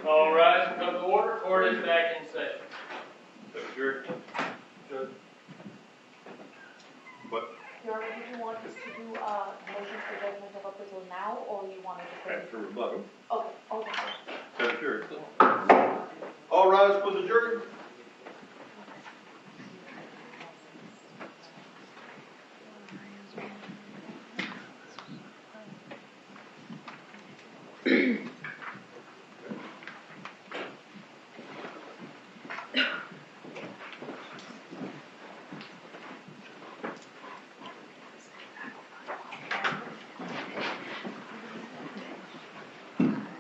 All rise and come to order. Court is back in session. Judge. What? Your Honor, did you want us to do motions for judgment of acquittal now, or you wanted to put After rebuttal. Okay, okay. Judge jury. All rise for the jury.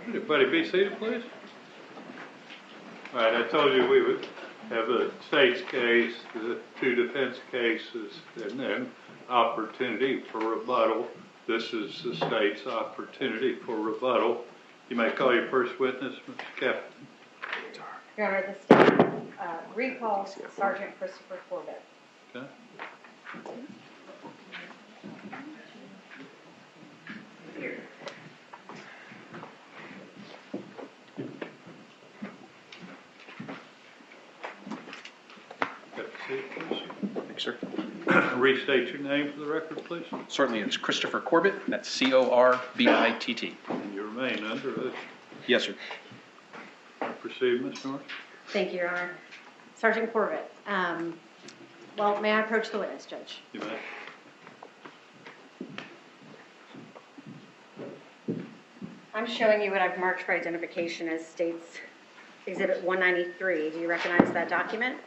Everybody be seated, please. All right, I told you we would have the state's case, the two defense cases, and then opportunity for rebuttal. This is the state's opportunity for rebuttal. You may call your first witness, Mr. Captain. Your Honor, the state recalls Sergeant Christopher Corbitt. Okay. Thanks, sir. Restate your name for the record, please. Certainly, it's Christopher Corbitt. That's Corbitt. And you remain under oath. Yes, sir. Proceed, Ms. Norris. Thank you, Your Honor. Sergeant Corbitt. Well, may I approach the witness, Judge? You may. I'm showing you what I've marked for identification as State's Exhibit 193. Do you recognize that document?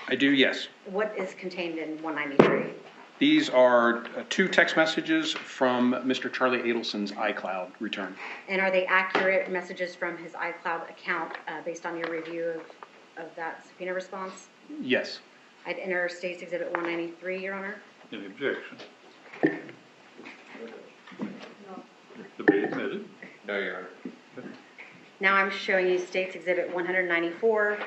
I do, yes. What is contained in 193? These are two text messages from Mr. Charlie Adelson's iCloud return. And are they accurate messages from his iCloud account based on your review of that subpoena response? Yes. I'd enter State's Exhibit 193, Your Honor. Any objection? To be admitted. No, Your Honor. Okay. Now I'm showing you State's Exhibit 194.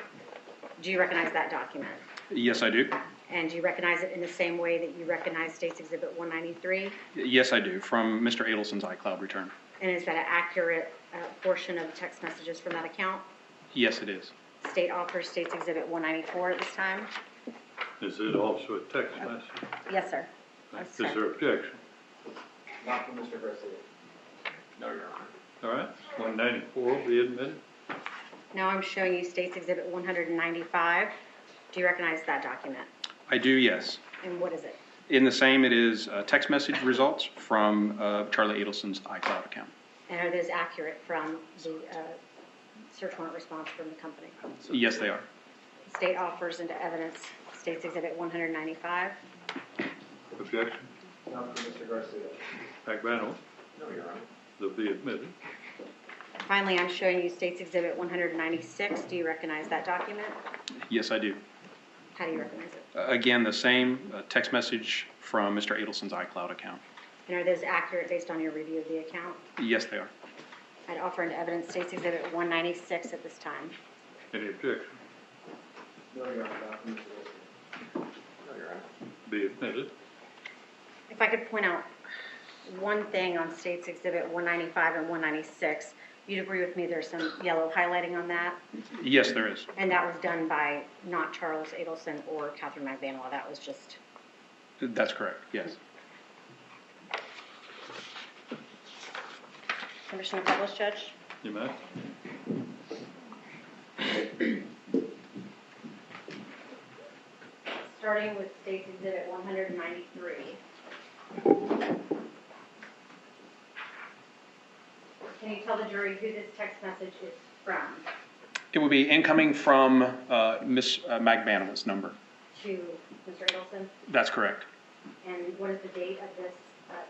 Do you recognize that document? Yes, I do. And do you recognize it in the same way that you recognize State's Exhibit 193? Yes, I do, from Mr. Adelson's iCloud return. And is that an accurate portion of the text messages from that account? Yes, it is. State offers State's Exhibit 194 at this time? Is it also a text message? Yes, sir. Is there objection? Not from Mr. Garcia. No, Your Honor. All right, 194 will be admitted. Now I'm showing you State's Exhibit 195. Do you recognize that document? I do, yes. And what is it? In the same, it is text message results from Charlie Adelson's iCloud account. And are those accurate from the search warrant response from the company? Yes, they are. The state offers into evidence State's Exhibit 195. Objection? Not from Mr. Garcia. McBannel. No, Your Honor. They'll be admitted. Finally, I'm showing you State's Exhibit 196. Do you recognize that document? Yes, I do. How do you recognize it? Again, the same text message from Mr. Adelson's iCloud account. And are those accurate based on your review of the account? Yes, they are. I'd offer into evidence State's Exhibit 196 at this time. Any objection? No, Your Honor. Not from Mr. Garcia. No, Your Honor. Be admitted. If I could point out one thing on State's Exhibit 195 and 196, you'd agree with me there's some yellow highlighting on that? Yes, there is. And that was done by not Charles Adelson or Catherine McBanola. That was just... That's correct, yes. Permission to publish, Judge? You may. Starting with State's Exhibit 193. Can you tell the jury who this text message is from? It would be incoming from Ms. McBanow's number. To Mr. Adelson? That's correct. And what is the date of this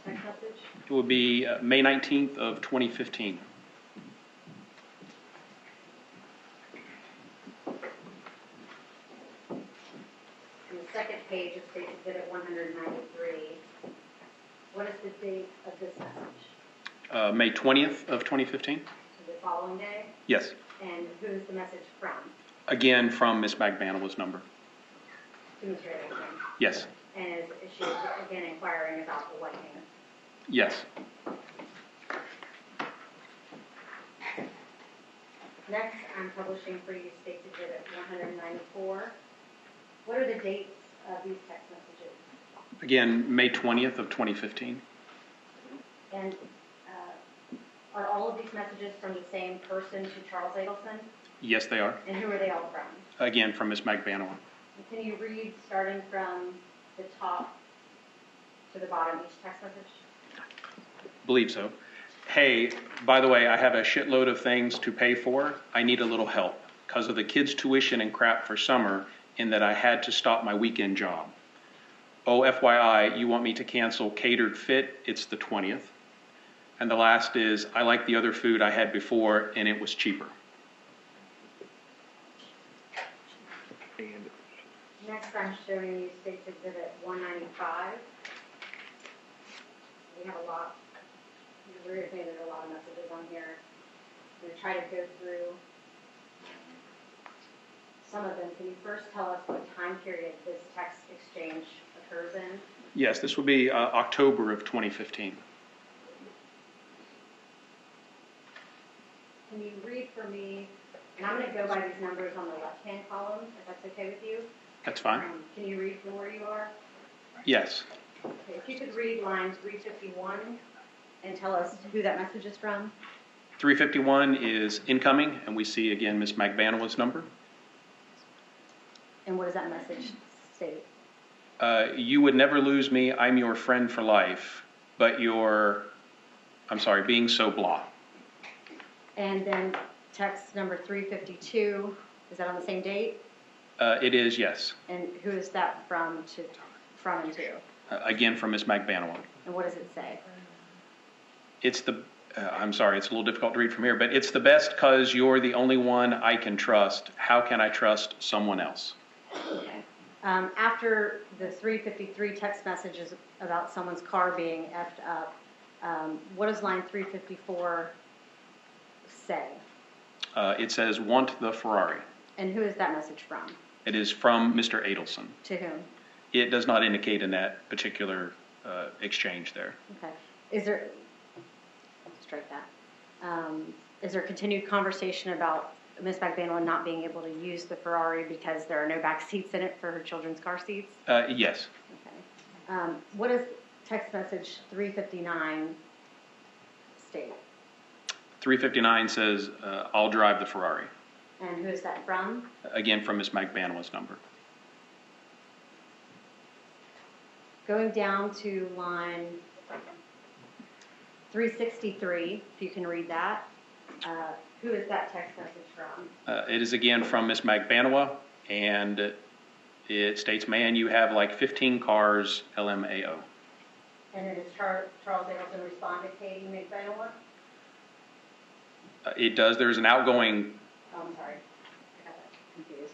text message? It will be May 19th of 2015. On the second page of State's Exhibit 193, what is the date of this message? May 20th of 2015? The following day? Yes. And who is the message from? Again, from Ms. McBanow's number. To Mr. Adelson? Yes. And is she again inquiring about the white hand? Yes. Next, I'm publishing for you State's Exhibit 194. What are the dates of these text messages? Again, May 20th of 2015. And are all of these messages from the same person to Charles Adelson? Yes, they are. And who are they all from? Again, from Ms. Magbanowa. And can you read starting from the top to the bottom each text message? Believe so. Hey, by the way, I have a shitload of things to pay for. I need a little help because of the kids' tuition and crap for summer, in that I had to stop my weekend job. Oh, FYI, you want me to cancel catered fit? It's the 20th. And the last is, I like the other food I had before and it was cheaper. Next, I'm showing you State's Exhibit 195. We have a lot. You agree with me, there's a lot of messages on here. I'm going to try to go through some of them. Can you first tell us what time period this text exchange occurs in? Yes, this will be October of 2015. Can you read for me, and I'm going to go by these numbers on the left-hand column, if that's okay with you. That's fine? Can you read from where you are? Yes. Okay, if you could read line 351 and tell us who that message is from. 351 is incoming, and we see again Ms. Magbanowa's number. And what does that message state? You would never lose me, I'm your friend for life, but being so blah. And then text number 352, is that on the same date? It is, yes. And who is that from and to? Again, from Ms. Magbanowa. And what does it say? It's it's a little difficult to read from here, but it's the best because you're the only one I can trust. How can I trust someone else? Okay. After the 353 text messages about someone's car being effed up, what does line 354 say? It says, want the Ferrari. And who is that message from? It is from Mr. Adelson. To whom? It does not indicate in that particular exchange there. Okay. Is there, strike that. Is there continued conversation about Ms. Magbanowa not being able to use the Ferrari because there are no back seats in it for her children's car seats? Yes. Okay. What does text message 359 state? 359 says, I'll drive the Ferrari. And who is that from? Again, from Ms. Magbanowa's number. Going down to line 363, if you can read that. Who is that text message from? It is again from Ms. Magbanowa, and it states, man, you have like 15 cars, LMAO. And then does Charles Adelson respond to Katie Magbanowa? It does. There's an outgoing. Oh, I'm sorry. I got that confused.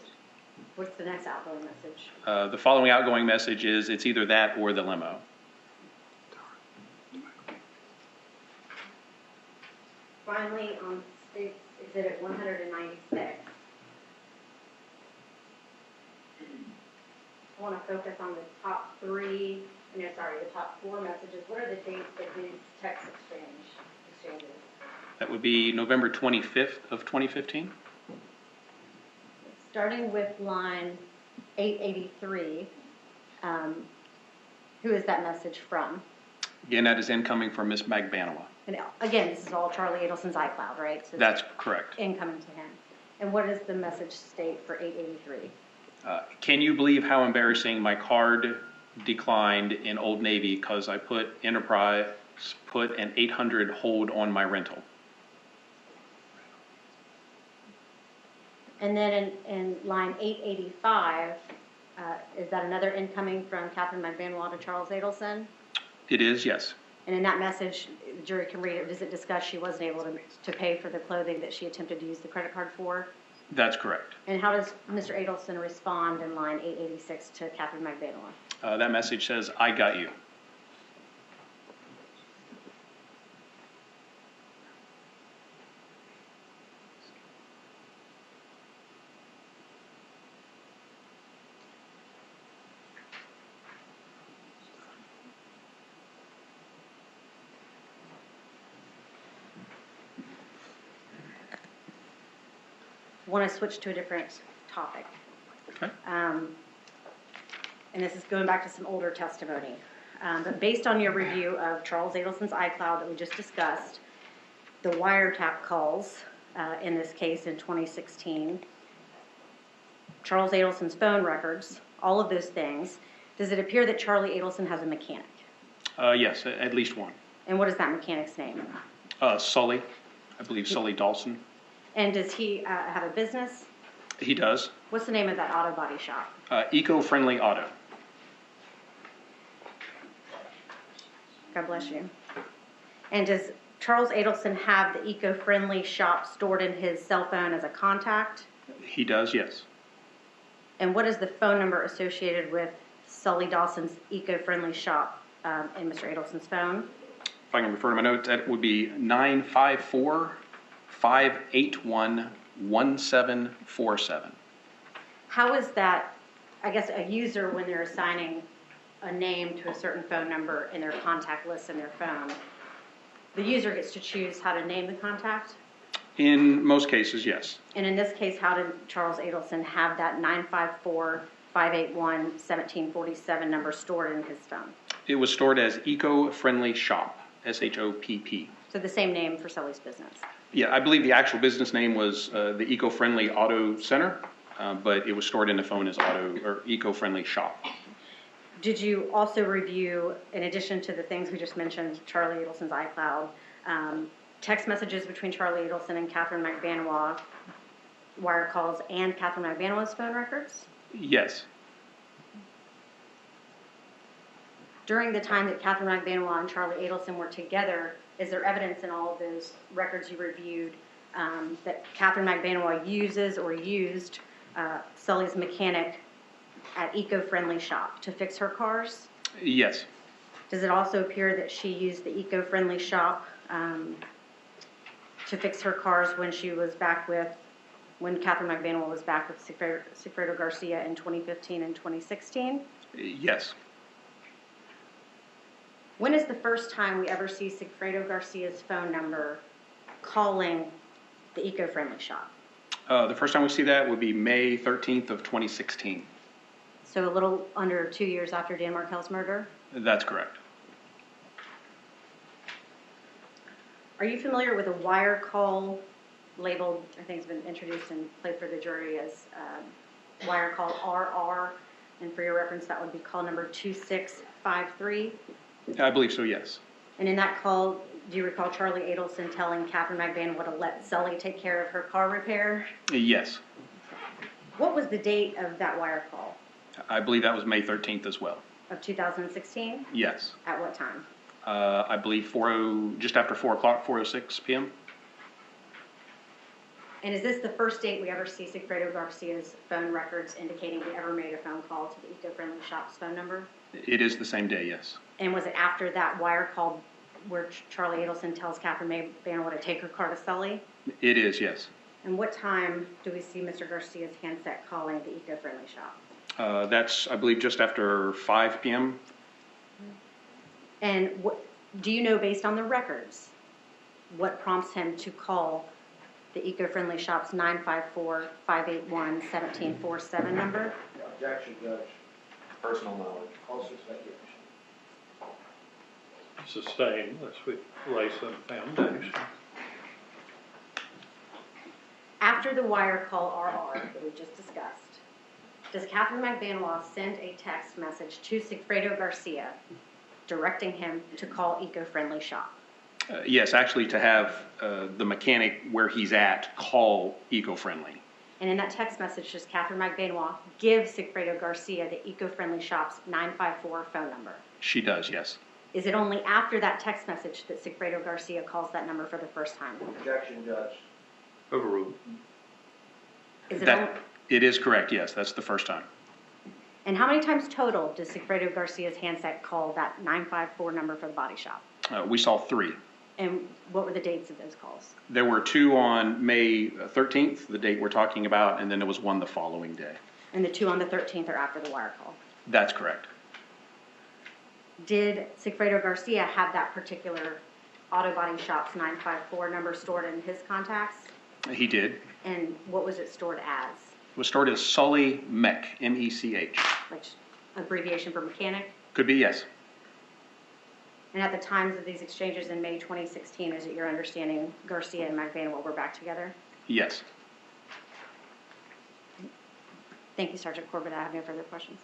What's the next outgoing message? The following outgoing message is, it's either that or the limo. Finally, on State's Exhibit 196, I want to focus on the top top four messages. What are the dates of these text exchanges? That would be November 25th of 2015. Starting with line 883, who is that message from? Again, that is incoming from Ms. Magbanowa. And again, this is all Charlie Adelson's iCloud, right? So That's correct. incoming to him. And what does the message state for 883? Can you believe how embarrassing my card declined in Old Navy because I put an 800 hold on my rental? And then in line 885, is that another incoming from Catherine Magbanowa to Charles Adelson? It is, yes. And in that message, the jury can read it. Does it discuss she wasn't able to pay for the clothing that she attempted to use the credit card for? That's correct. And how does Mr. Adelson respond in line 886 to Catherine Magbanowa? That message says, I got you. want to switch to a different topic. Okay. And this is going back to some older testimony. But based on your review of Charles Adelson's iCloud that we just discussed, the wiretap calls in this case in 2016, Charles Adelson's phone records, all of those things, does it appear that Charlie Adelson has a mechanic? Yes, at least one. And what is that mechanic's name? Sully, I believe Sully Dawson. And does he have a business? He does. What's the name of that auto body shop? Eco-Friendly Auto. God bless you. And does Charles Adelson have the eco-friendly shop stored in his cell phone as a contact? He does, yes. And what is the phone number associated with Sully Dawson's eco-friendly shop in Mr. Adelson's phone? If I can refer to my notes, that would be 954-581-1747. How is that, I guess, a user when they're assigning a name to a certain phone number in their contact list in their phone, the user gets to choose how to name the contact? In most cases, yes. And in this case, how did Charles Adelson have that 954-581-1747 number stored in his phone? It was stored as Eco-Friendly Shop, S-H-O-P-P. So the same name for Sully's business. Yeah, I believe the actual business name was the Eco-Friendly Auto Center, but it was stored in the phone as Eco-Friendly Shop. Did you also review, in addition to the things we just mentioned, Charlie Adelson's iCloud, text messages between Charlie Adelson and Catherine McBanois, wire calls, and Catherine McBanois' phone records? Yes. During the time that Catherine McBanois and Charlie Adelson were together, is there evidence in all of those records you reviewed that Catherine McBanois uses or used Sully's mechanic at Eco-Friendly Shop to fix her cars? Yes. Does it also appear that she used the Eco-Friendly Shop to fix her cars when Catherine McBanois was back with Sigfredo Garcia in 2015 and 2016? Yes. When is the first time we ever see Sigfredo Garcia's phone number calling the Eco-Friendly Shop? The first time we see that would be May 13th of 2016. So a little under 2 years after Dan Markel's murder? That's correct. Are you familiar with a wire call labeled, I think it's been introduced and played for the jury as wire call RR, and for your reference that would be call number 2653? I believe so, yes. And in that call, do you recall Charlie Adelson telling Catherine McBanois to let Sully take care of her car repair? Yes. What was the date of that wire call? I believe that was May 13th as well. Of 2016? Yes. At what time? I believe just after 4 o'clock, 4:06 p.m. And is this the first date we ever see Sigfredo Garcia's phone records indicating he ever made a phone call to the Eco-Friendly Shop's phone number? It is the same day, yes. And was it after that wire call where Charlie Adelson tells Catherine McBanois to take her car to Sully? It is, yes. And what time do we see Mr. Garcia's handset calling the Eco-Friendly Shop? That's, I believe, just after 5 p.m. And do you know, based on the records, what prompts him to call the Eco-Friendly Shop's 954-581-1747 number? Objection, Judge. Personal knowledge. False speculation. Sustained, unless we lay some foundation. After the wire call RR that we just discussed, does Catherine McBanois send a text message to Sigfredo Garcia directing him to call Eco-Friendly Shop? Yes, actually to have the mechanic where he's at call Eco-Friendly. And in that text message, does Catherine McBanois give Sigfredo Garcia the Eco-Friendly Shop's 954 phone number? She does, yes. Is it only after that text message that Sigfredo Garcia calls that number for the first time? Objection, Judge. Overruled. Is it That, it is correct, yes. That's the first time. And how many times total does Sigfredo Garcia's handset call that 954 number for the body shop? We saw 3. And what were the dates of those calls? There were 2 on May 13th, the date we're talking about, and then there was 1 the following day. And the 2 on the 13th are after the wire call. That's correct. Did Sigfredo Garcia have that particular auto body shop's 954 number stored in his contacts? He did. And what was it stored as? It was stored as Sully Mech, M-E-C-H. Like abbreviation for mechanic? Could be, yes. And at the times of these exchanges in May 2016, is it your understanding Garcia and McVanwell were back together? Yes. Thank you, Sergeant Corbitt. I have no further questions.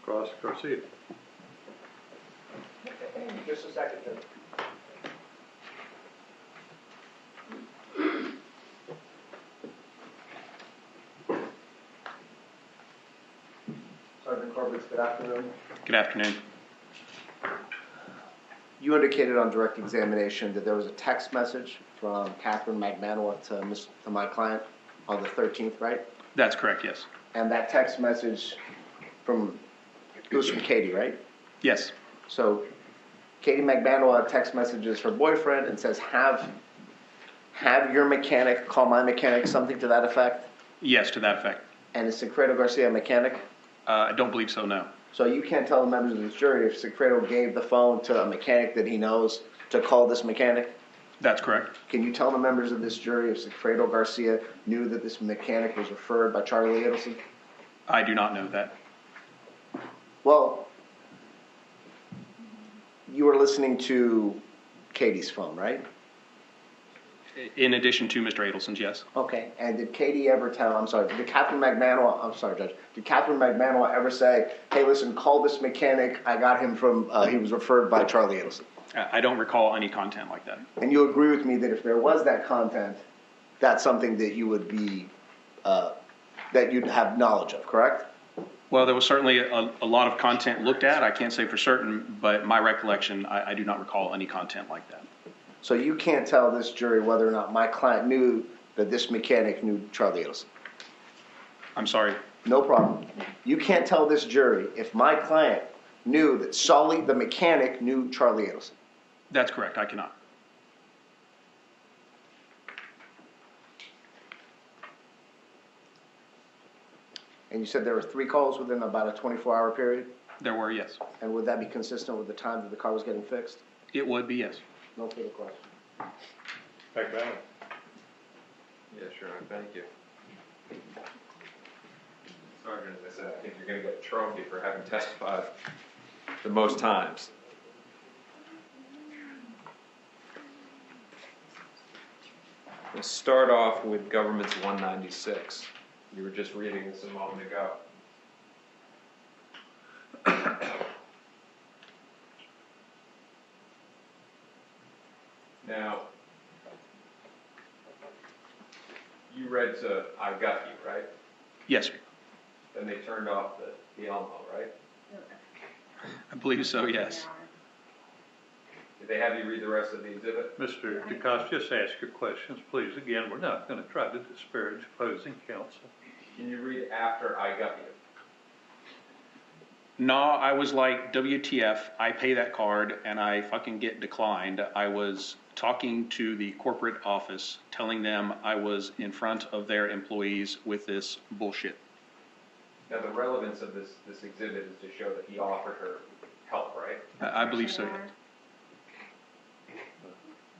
Cross Garcia. Just a second, Judge. Sergeant Corbitt, good afternoon. Good afternoon. You indicated on direct examination that there was a text message from Catherine McManua to my client on the 13th, right? That's correct, yes. And that text message it was from Katie, right? Yes. So Katie McManua text messages her boyfriend and says, have your mechanic call my mechanic, something to that effect. Yes, to that effect. And is Secreto Garcia a mechanic? I don't believe so, no. So you can't tell the members of this jury if Secreto gave the phone to a mechanic that he knows to call this mechanic? That's correct. Can you tell the members of this jury if Secreto Garcia knew that this mechanic was referred by Charlie Adelson? I do not know that. Well, you were listening to Katie's phone, right? In addition to Mr. Adelson's, yes. Okay, and did Katie ever tell, did Catherine McManua, Judge, did Catherine McManua ever say, hey, listen, call this mechanic, I got him from, he was referred by Charlie Adelson? I don't recall any content like that. And you agree with me that if there was that content, that's something that you would be, that you'd have knowledge of, correct? Well, there was certainly a lot of content looked at. I can't say for certain, but my recollection, I do not recall any content like that. So you can't tell this jury whether or not my client knew that this mechanic knew Charlie Adelson? I'm sorry. No problem. You can't tell this jury if my client knew that Sully, the mechanic, knew Charlie Adelson? That's correct. I cannot. And you said there were 3 calls within about a 24-hour period? There were, yes. And would that be consistent with the time that the car was getting fixed? It would be, yes. No further question. McVanwell. Yeah, sure, thank you. Sergeant, as I said, I think you're gonna get a trophy for having testified the most times. Let's start off with Government's 196. You were just reading this a moment ago. Now, you read to I got you, right? Yes, sir. Then they turned off the Elmo, right? I believe so, yes. Did they have you read the rest of the exhibit? Mr. DeCoste, just ask your questions, please. Again, we're not going to try to disparage opposing counsel. Can you read after I got you? No, I was like, WTF, I pay that card and I fucking get declined. I was talking to the corporate office, telling them I was in front of their employees with this bullshit. Now, the relevance of this exhibit is to show that he offered her help, right? I believe so, yes.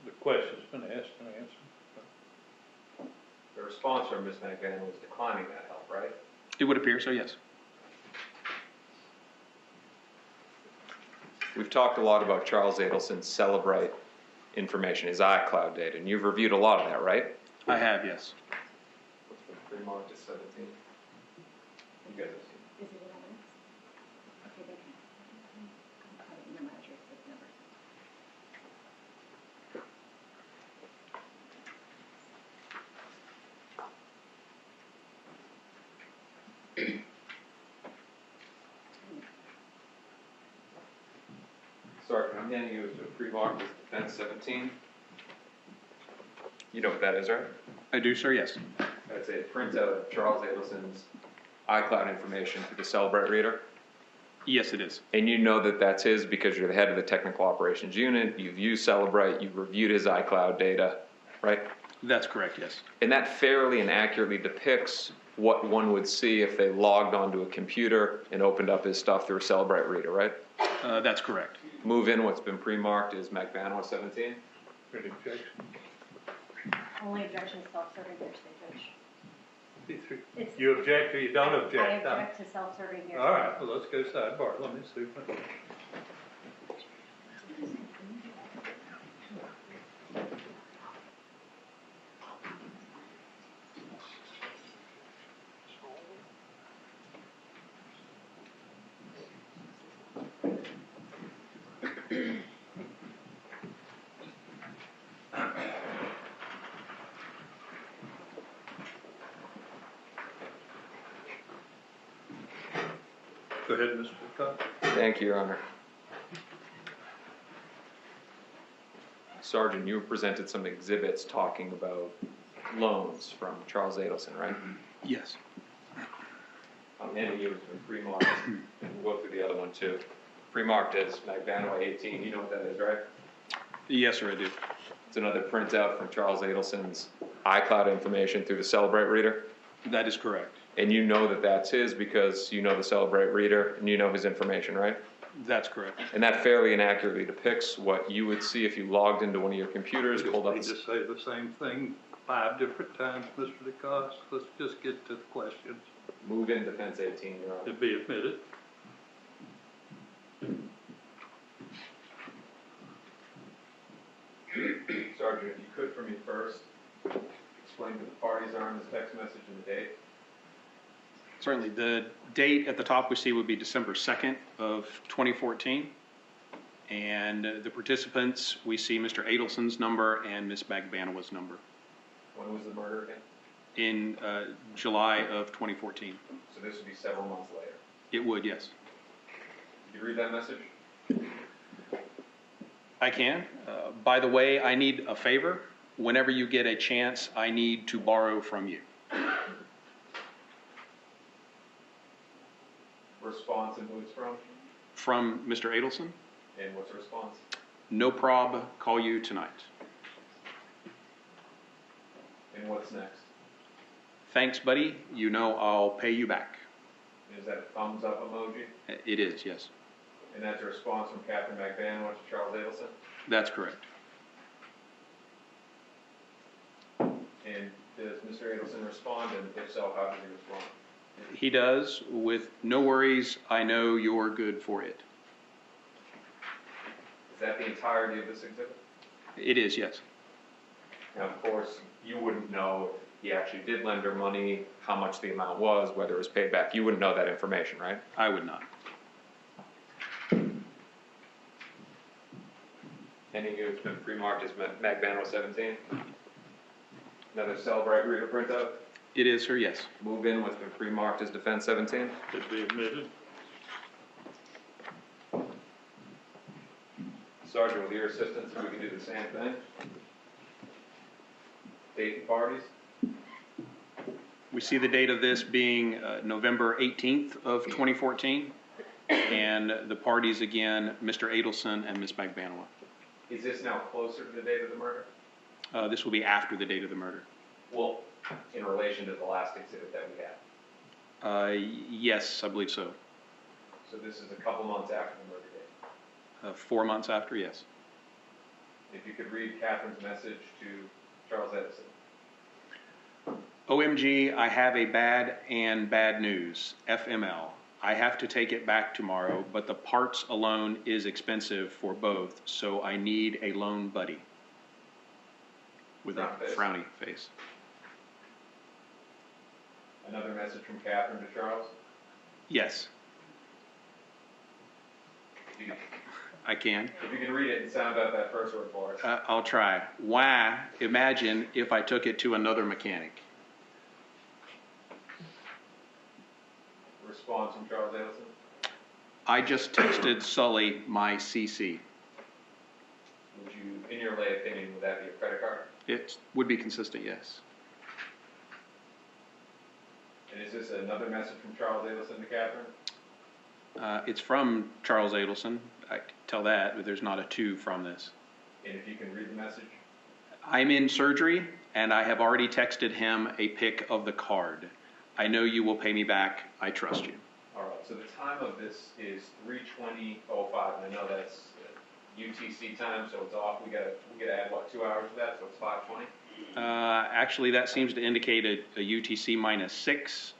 The question's been asked and answered. The response from Ms. McVanwell was declining that help, right? It would appear so, yes. We've talked a lot about Charles Adelson's Celebrite information, his iCloud data, and you've reviewed a lot of that, right? I have, yes. What's been pre-marked as 17? You guys have seen it. Is it in on okay, thank you. No matter the number. Sergeant, I'm handing you a pre-marked as Defense 17. You know what that is, right? I do, sir, yes. That's a printout of Charles Adelson's iCloud information to the Celebrite reader. Yes, it is. And you know that that's his because you're the head of the Technical Operations Unit, you've used Celebrite, you've reviewed his iCloud data, right? That's correct, yes. And that fairly and accurately depicts what one would see if they logged onto a computer and opened up his stuff through a Celebrite reader, right? That's correct. Move in, what's been pre-marked is McVanwell 17. Any objection? Only objection is self-serving hearsay, Judge. It's- You object or you don't I object? object to self-serving hearsay. All right, well, let's go sidebar. Let me see. Go ahead, Mr. Cox. Thank you, Your Honor. Sergeant, you presented some exhibits talking about loans from Charles Adelson, right? Yes. I'm handing you a pre-marked, and we'll go through the other one too. Pre-marked as Magbanua 18, you know what that is, right? Yes, sir, I do. It's another printout from Charles Adelson's iCloud information through the Celebrate reader. That is correct. And you know that that's his because you know the Celebrate reader and you know his information, right? That's correct. And that fairly and accurately depicts what you would see if you logged into one of your computers, pulled up. We just say the same thing 5 different times, Mr. DeCoste. Let's just get to the questions. Move in defense 18, Your Honor. To be admitted. Sergeant, if you could for me first, explain who the parties are in this text message and the date. Certainly. The date at the top we see would be December 2nd of 2014. And the participants, we see Mr. Adelson's number and Ms. Magbanua's number When was the murder again? in July of 2014. So this would be several months later. It would, yes. Did you read that message? I can. By the way, I need a favor. Whenever you get a chance, I need to borrow from you. Response and who it's from? From Mr. Adelson? And what's the response? No prob, call you tonight. And what's next? Thanks, buddy. You know I'll pay you back. And is that a thumbs up emoji? It is, yes. And that's a response from Captain McBanua to Charles Adelson? That's correct. And does Mr. Adelson respond? And if so, how does he respond? He does, with no worries, I know you're good for it. Is that the entirety of this exhibit? It is, yes. Now, of course, you wouldn't know if he actually did lend her money, how much the amount was, whether it was paid back. You wouldn't know that information, right? I would not. Any of you has been pre-marked as Magbanua 17? Another Celebrate reader printout? It is, sir, yes. Move in what's been pre-marked as Defense 17? To be admitted. Sergeant, with your assistance, we can do the same thing. Date and parties? We see the date of this being November 18th of 2014, and the parties again, Mr. Adelson and Ms. Magbanua. Is this now closer to the date of the murder? This will be after the date of the murder. Well, in relation to the last exhibit that we had. Yes, I believe so. So this is a couple months after the murder date. 4 months after, yes. If you could read Catherine's message to Charles Edison. OMG, I have a bad news, FML. I have to take it back tomorrow, but the parts alone is expensive for both, so I need a loan buddy. With a frowny face. Another message from Catherine to Charles? Yes, I can. If you can read it and sound out that first word for us. I'll try. Why, imagine if I took it to another mechanic. Response from Charles Edison? I just texted Sully my CC. Would you, in your lay opinion, would that be a credit card? It would be consistent, yes. And is this another message from Charles Edison to Catherine? It's from Charles Adelson. I can tell that, but there's not a to from this. And if you can read the message? I'm in surgery, and I have already texted him a pic of the card. I know you will pay me back. I trust you. All right, so the time of this is 3:20:05, and I know that's UTC time, so it's off, we gotta add, what, 2 hours to that, so it's 5:20? Actually, that seems to indicate a UTC -6.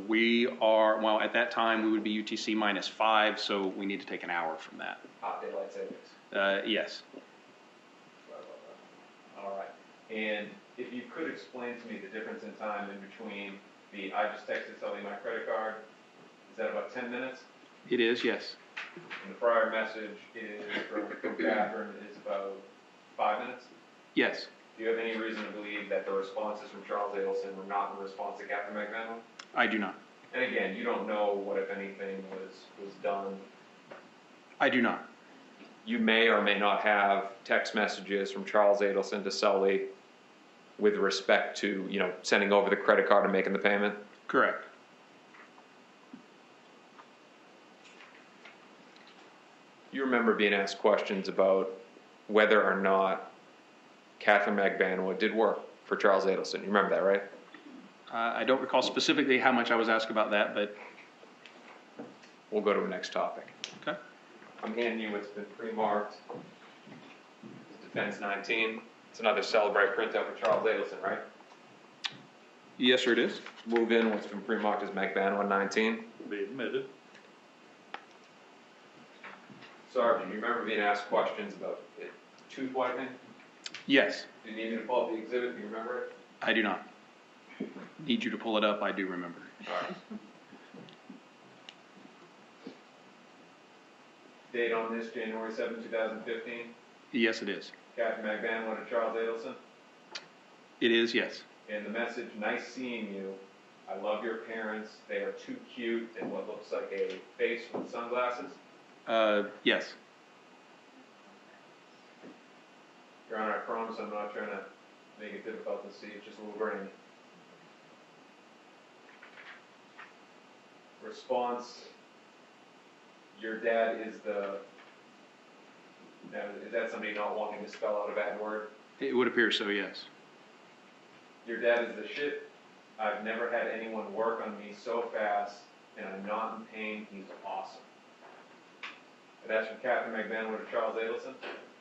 We are, well, at that time, we would be UTC -5, so we need to take an hour from that. Daylight savings. Yes. All right, and if you could explain to me the difference in time in between I just texted Sully my credit card, is that about 10 minutes? It is, yes. And the prior message is from Catherine is about 5 minutes? Yes. Do you have any reason to believe that the responses from Charles Adelson were not in response to Catherine McMahon? I do not. And again, you don't know what, if anything, was done. I do not. You may or may not have text messages from Charles Adelson to Sully with respect to, sending over the credit card and making the payment? Correct. You remember being asked questions about whether or not Catherine McBanwa did work for Charles Adelson. You remember that, right? I don't recall specifically how much I was asked about that, but We'll go to the next topic. okay. I'm handing you what's been pre-marked. Defense 19. It's another Celebrate printout for Charles Adelson, right? Yes, sir, it is. Move in what's been pre-marked as McBanwa 19. Be admitted. Sergeant, you remember being asked questions about tooth whitening? Yes, Do you need me to pull up the exhibit? Do you remember it? I do not. Need you to pull it up, I do remember. All right. Date on this, January 7, 2015. Yes, it is. Captain McBanwa to Charles Adelson. It is, yes. And the message, nice seeing you. I love your parents. They are too cute in what looks like a face with sunglasses. Yes. Your Honor, I promise I'm not trying to make it difficult to see. It's just a little grainy. Response, your dad is now, is that somebody not wanting to spell out a bad word? It would appear so, yes. Your dad is the shit. I've never had anyone work on me so fast, and I'm not in pain. He's awesome. And that's from Captain McBanwa to Charles Adelson.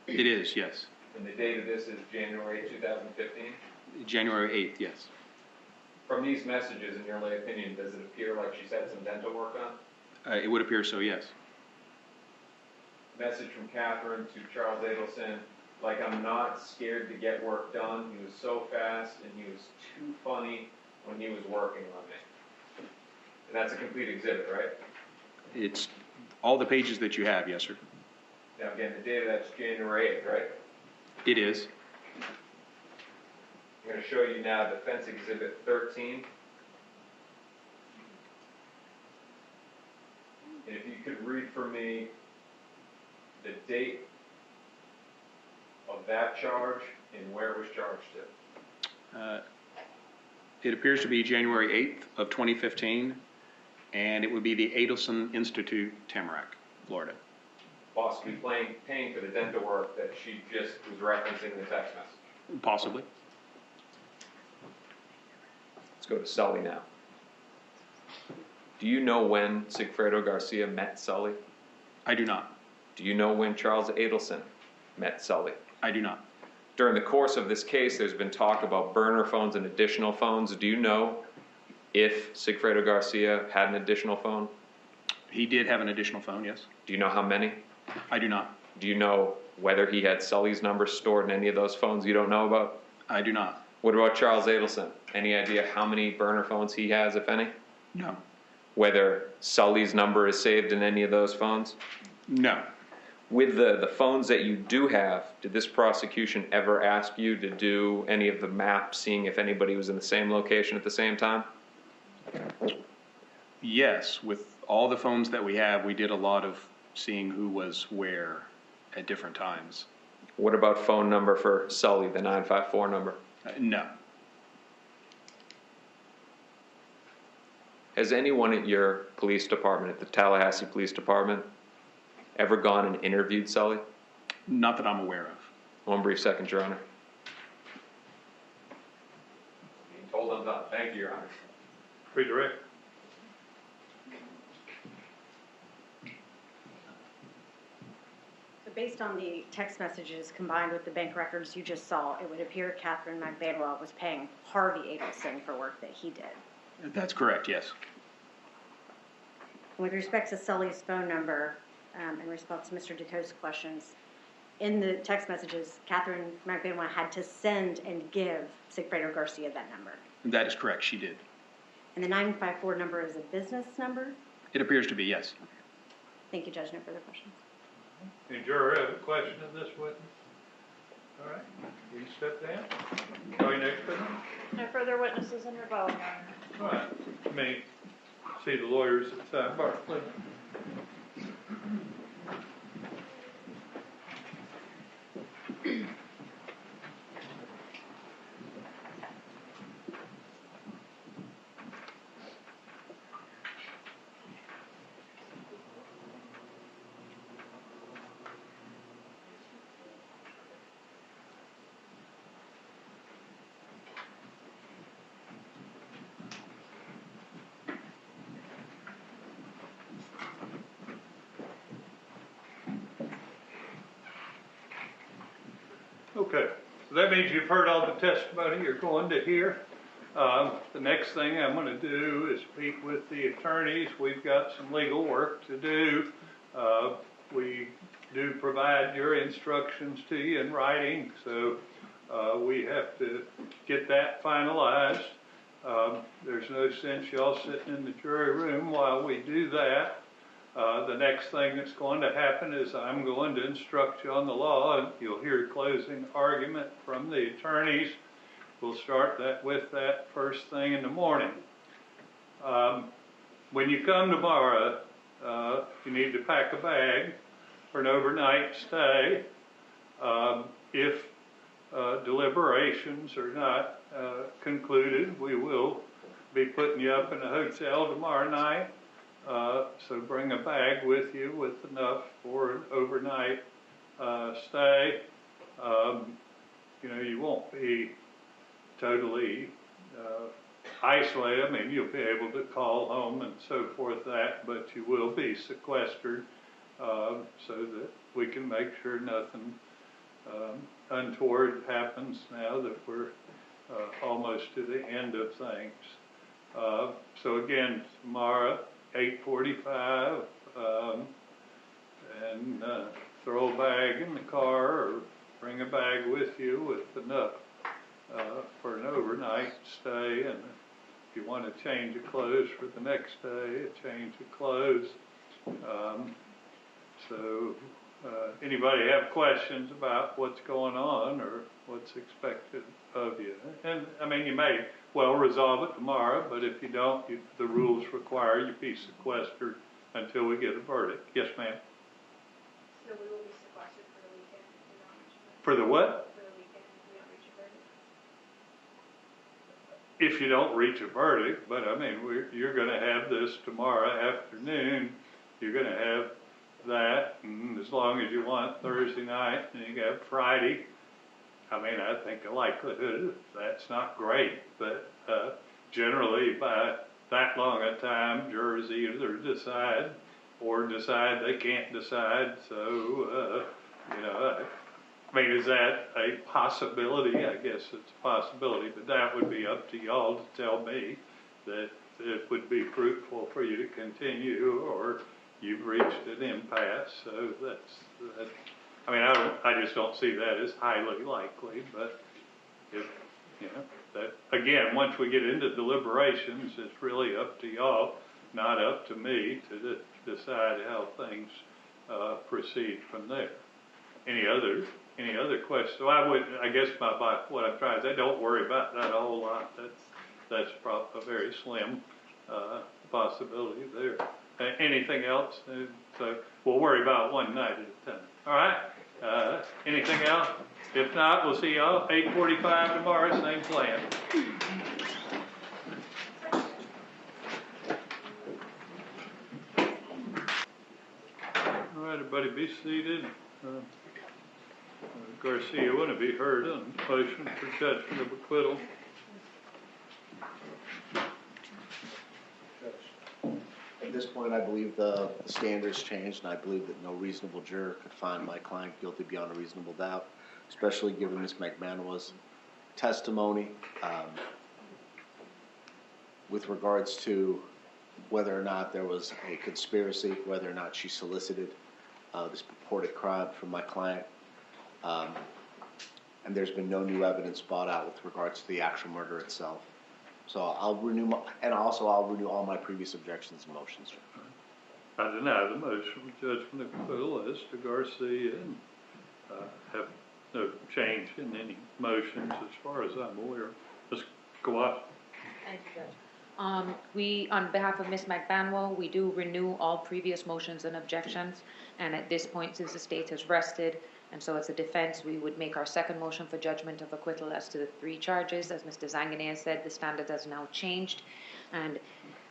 It is, yes. And the date of this is January 2015. January 8th, yes. From these messages, in your lay opinion, does it appear like she's had some dental work done? It would appear so, yes. Message from Catherine to Charles Adelson, like I'm not scared to get work done. He was so fast and he was too funny when he was working on me. And that's a complete exhibit, right? It's all the pages that you have, yes, sir. Now again, the date of that's January 8th, right? It is. I'm going to show you now Defense Exhibit 13. And if you could read for me the date of that charge and where it was charged to. It appears to be January 8th of 2015, and it would be the Adelson Institute, Tamarack, Florida. Possibly paying for the dental work that she just was referencing in the text message. Possibly. Let's go to Sully now. Do you know when Sigfredo Garcia met Sully? I do not. Do you know when Charles Adelson met Sully? I do not. During the course of this case, there's been talk about burner phones and additional phones. Do you know if Sigfredo Garcia had an additional phone? He did have an additional phone, yes. Do you know how many? I do not. Do you know whether he had Sully's number stored in any of those phones you don't know about? I do not. What about Charles Adelson? Any idea how many burner phones he has, if any? No. Whether Sully's number is saved in any of those phones? No. With the phones that you do have, did this prosecution ever ask you to do any of the maps, seeing if anybody was in the same location at the same time? Yes, with all the phones that we have, we did a lot of seeing who was where at different times. What about phone number for Sully, the 954 number? No. Has anyone at your police department, at the Tallahassee Police Department, ever gone and interviewed Sully? Not that I'm aware of. One brief second, Your Honor. Being told I'm done. Thank you, Your Honor. Redirect. The So based on the text messages combined with the bank records you just saw, it would appear Catherine McBanwell was paying Harvey Adelson for work that he did. That's correct, yes. With respect to Sully's phone number, in response to Mr. DeCoe's questions, in the text messages, Catherine McBanwell had to send and give Sigfredo Garcia that number. That is correct, she did. And the 954 number is a business number? It appears to be, yes. Thank you, Judge. No further questions. Any juror have a question of this witness? All right, you step down. Call your next witness. No further witnesses in rebuttal, Your Honor. All right, let me see the lawyers at sidebar, please. Okay, so that means you've heard all the testimony you're going to hear. The next thing I'm going to do is speak with the attorneys. We've got some legal work to do. We do provide your instructions to you in writing, so we have to get that finalized. There's no sense y'all sitting in the jury room while we do that. The next thing that's going to happen is I'm going to instruct you on the law, and you'll hear a closing argument from the attorneys. We'll start with that first thing in the morning. When you come tomorrow, you need to pack a bag for an overnight stay. If deliberations are not concluded, we will be putting you up in a hotel tomorrow night. So bring a bag with you with enough for an overnight stay. You won't be totally isolated. I mean, you'll be able to call home and so forth but you will be sequestered so that we can make sure nothing untoward happens now that we're almost to the end of things. So again, tomorrow, 8:45, and throw a bag in the car or bring a bag with you with enough for an overnight stay. And if you want to change of clothes for the next day, a change of clothes. Anybody have questions about what's going on or what's expected of you? And I mean, you may well resolve it tomorrow, but if you don't, the rules require you be sequestered until we get a verdict. Yes, ma'am? So we will be sequestered for the weekend if we don't reach a verdict? For the what? For the weekend if we don't reach a verdict? If you don't reach a verdict, but I mean, you're going to have this tomorrow afternoon. You're going to have that, and as long as you want Thursday night, and you have Friday. I mean, I think the likelihood of that's not great, but generally by that long a time, jurors either decide or decide they can't decide. So, I mean, is that a possibility? I guess it's a possibility, but that would be up to y'all to tell me that it would be fruitful for you to continue, or you've reached an impasse. So that's. I mean, I just don't see that as highly likely, but if, that, again, once we get into deliberations, it's really up to y'all, not up to me to decide how things proceed from there. Any other questions? So I guess what I'm trying to say, don't worry about that a whole lot. That's probably a very slim possibility there. Anything else? So we'll worry about one night at a time. All right? Anything else? If not, we'll see y'all 8:45 tomorrow, same plan. All right, everybody be seated. Garcia, want to be heard on motion for judgment of acquittal. At this point, I believe the standards changed, and I believe that no reasonable juror could find my client guilty beyond a reasonable doubt, especially given Ms. McManus' testimony with regards to whether or not there was a conspiracy, whether or not she solicited this purported crime from my client. And there's been no new evidence brought out with regards to the actual murder itself. So I'll renew all my previous objections and motions. I deny the motion of judgment of acquittal as to Garcia and have no change in any motions as far as I'm aware. Ms. Kawhi? Thank you, Judge. We, on behalf of Ms. McBanwell, we do renew all previous motions and objections, and at this point, since the state has rested, and so as a defense, we would make our second motion for judgment of acquittal as to the 3 charges. As Mr. Zanganeh has said, the standard has now changed, and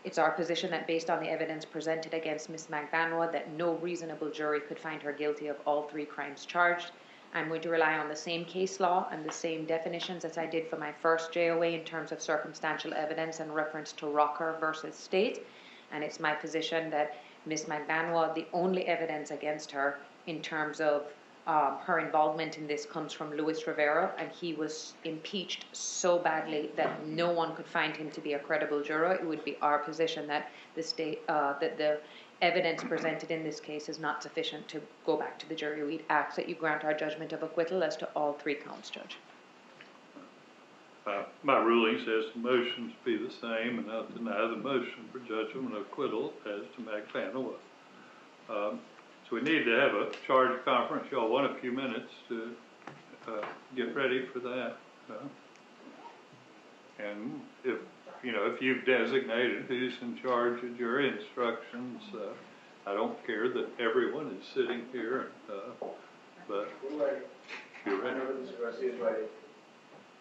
it's our position that based on the evidence presented against Ms. McBanwell, that no reasonable jury could find her guilty of all 3 crimes charged. I'm going to rely on the same case law and the same definitions as I did for my first JOA in terms of circumstantial evidence and reference to Rocker versus State. And it's my position that Ms. McBanwell, the only evidence against her in terms of her involvement in this comes from Luis Rivera, and he was impeached so badly that no one could find him to be a credible juror. It would be our position that the state, that the evidence presented in this case is not sufficient to go back to the jury. We'd ask that you grant our judgment of acquittal as to all 3 counts, Judge. My ruling says the motions be the same, and I'll deny the motion for judgment of acquittal as to McBanwell. So we need to have a charge conference. Y'all want a few minutes to get ready for that. And if you've designated who's in charge of jury instructions, I don't care that everyone is sitting here, but you're ready.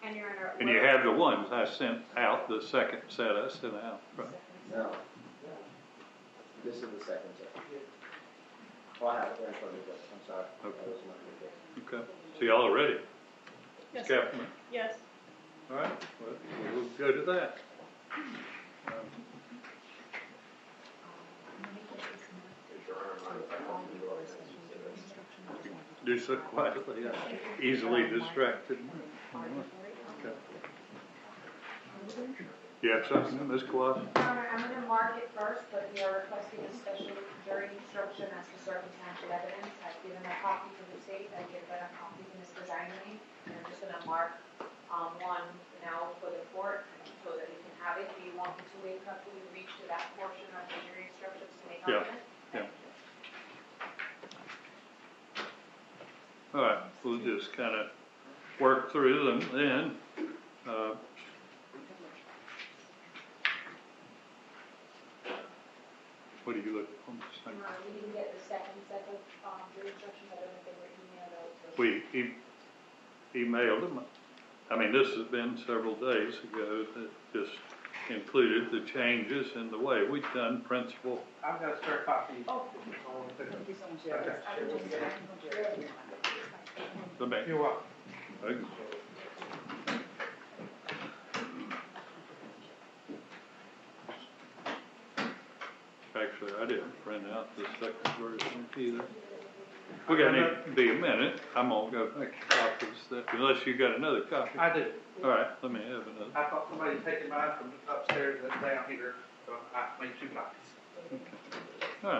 And you have the ones I sent out, the second set I sent out, right? No. This is the second set. Oh, I have it there in front of me. I'm sorry. Okay. So y'all are ready? Yes. Captain? Yes. All right. Well, we'll go to that. Do so quietly. I'm easily distracted. Okay. You have something, Ms. Kawhi? I'm going to mark it first, but we are requesting a special jury instruction as to circumstantial evidence. I've given a copy to the state, I've given a copy to Mr. Zanganeh, and I'm just going to mark one now for the court so that we can have it. Do you want me to wait until we reach to that portion of the jury instructions to make argument? Yeah. All right, we'll just kind of work through them then. What do you look for? We didn't get the second set of jury instructions. I don't know if they were emailed out. We emailed them. I mean, this has been several days ago that just included the changes in the way we've done principal. I've got a spare copy. Oh. You're welcome. Okay. Actually, I didn't print out the second version either. We're gonna be a minute. I'm gonna go make copies that, unless you got another copy. I do. All right, let me have another. I thought somebody had taken mine from upstairs and down here, so I made 2 copies. Okay. All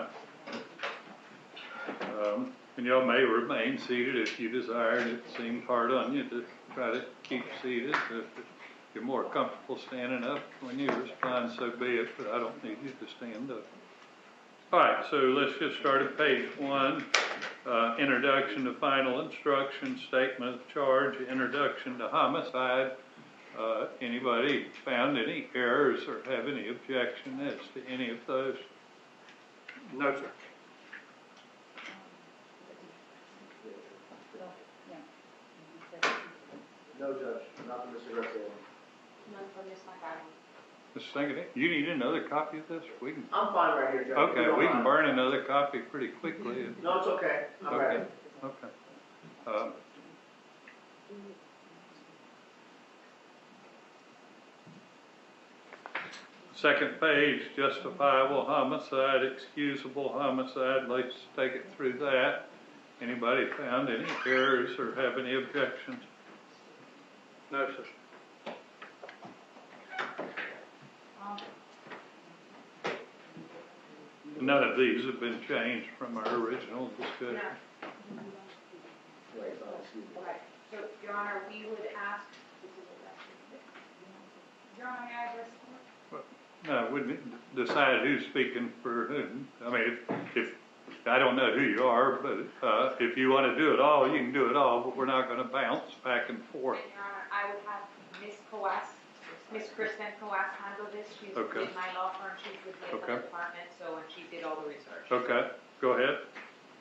right. And y'all may remain seated if you desired. It seemed hard on you to try to keep seated. If you're more comfortable standing up when you respond, so be it, but I don't need you to stand up. All right, so let's just start at page 1. Introduction to final instruction, statement of charge, introduction to homicide. Anybody found any errors or have any objection as to any of those? No, sir. No, Judge, not for Mr. Garcia. None from Ms. McBanwell. Mr. Zanganeh, you need another copy of this? We can. I'm fine right here, Judge. Okay, we can burn another copy pretty quickly. No, it's okay. I'm ready. Okay. Second page, justifiable homicide, excusable homicide, let's take it through that. Anybody found any errors or have any objections? No, sir. None of these have been changed from our original discussion. Right, so, Your Honor, we would ask, Your Honor, may I address the court? No, we decide who's speaking for whom. I mean, if I don't know who you are, but if you want to do it all, you can do it all, but we're not going to bounce back and forth. And Your Honor, I would have Miss Kristen Coas handle this. She's Okay. in my law firm, she's with the Okay. department, so, and she did all the research. Okay, go ahead.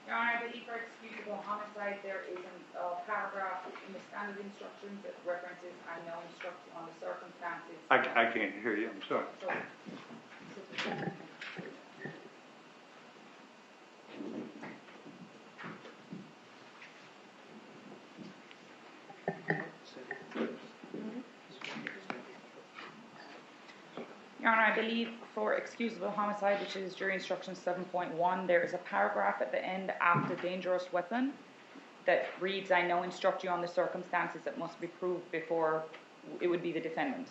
Your Honor, I believe for excusable homicide, there is a paragraph in the standard instructions that references unknown instruction on the circumstances. I can't hear you, I'm sorry. So, Your Honor, I believe for excusable homicide, which is jury instruction 7.1, there is a paragraph at the end after dangerous weapon that reads, I now instruct you on the circumstances that must be proved before it would be the defendant.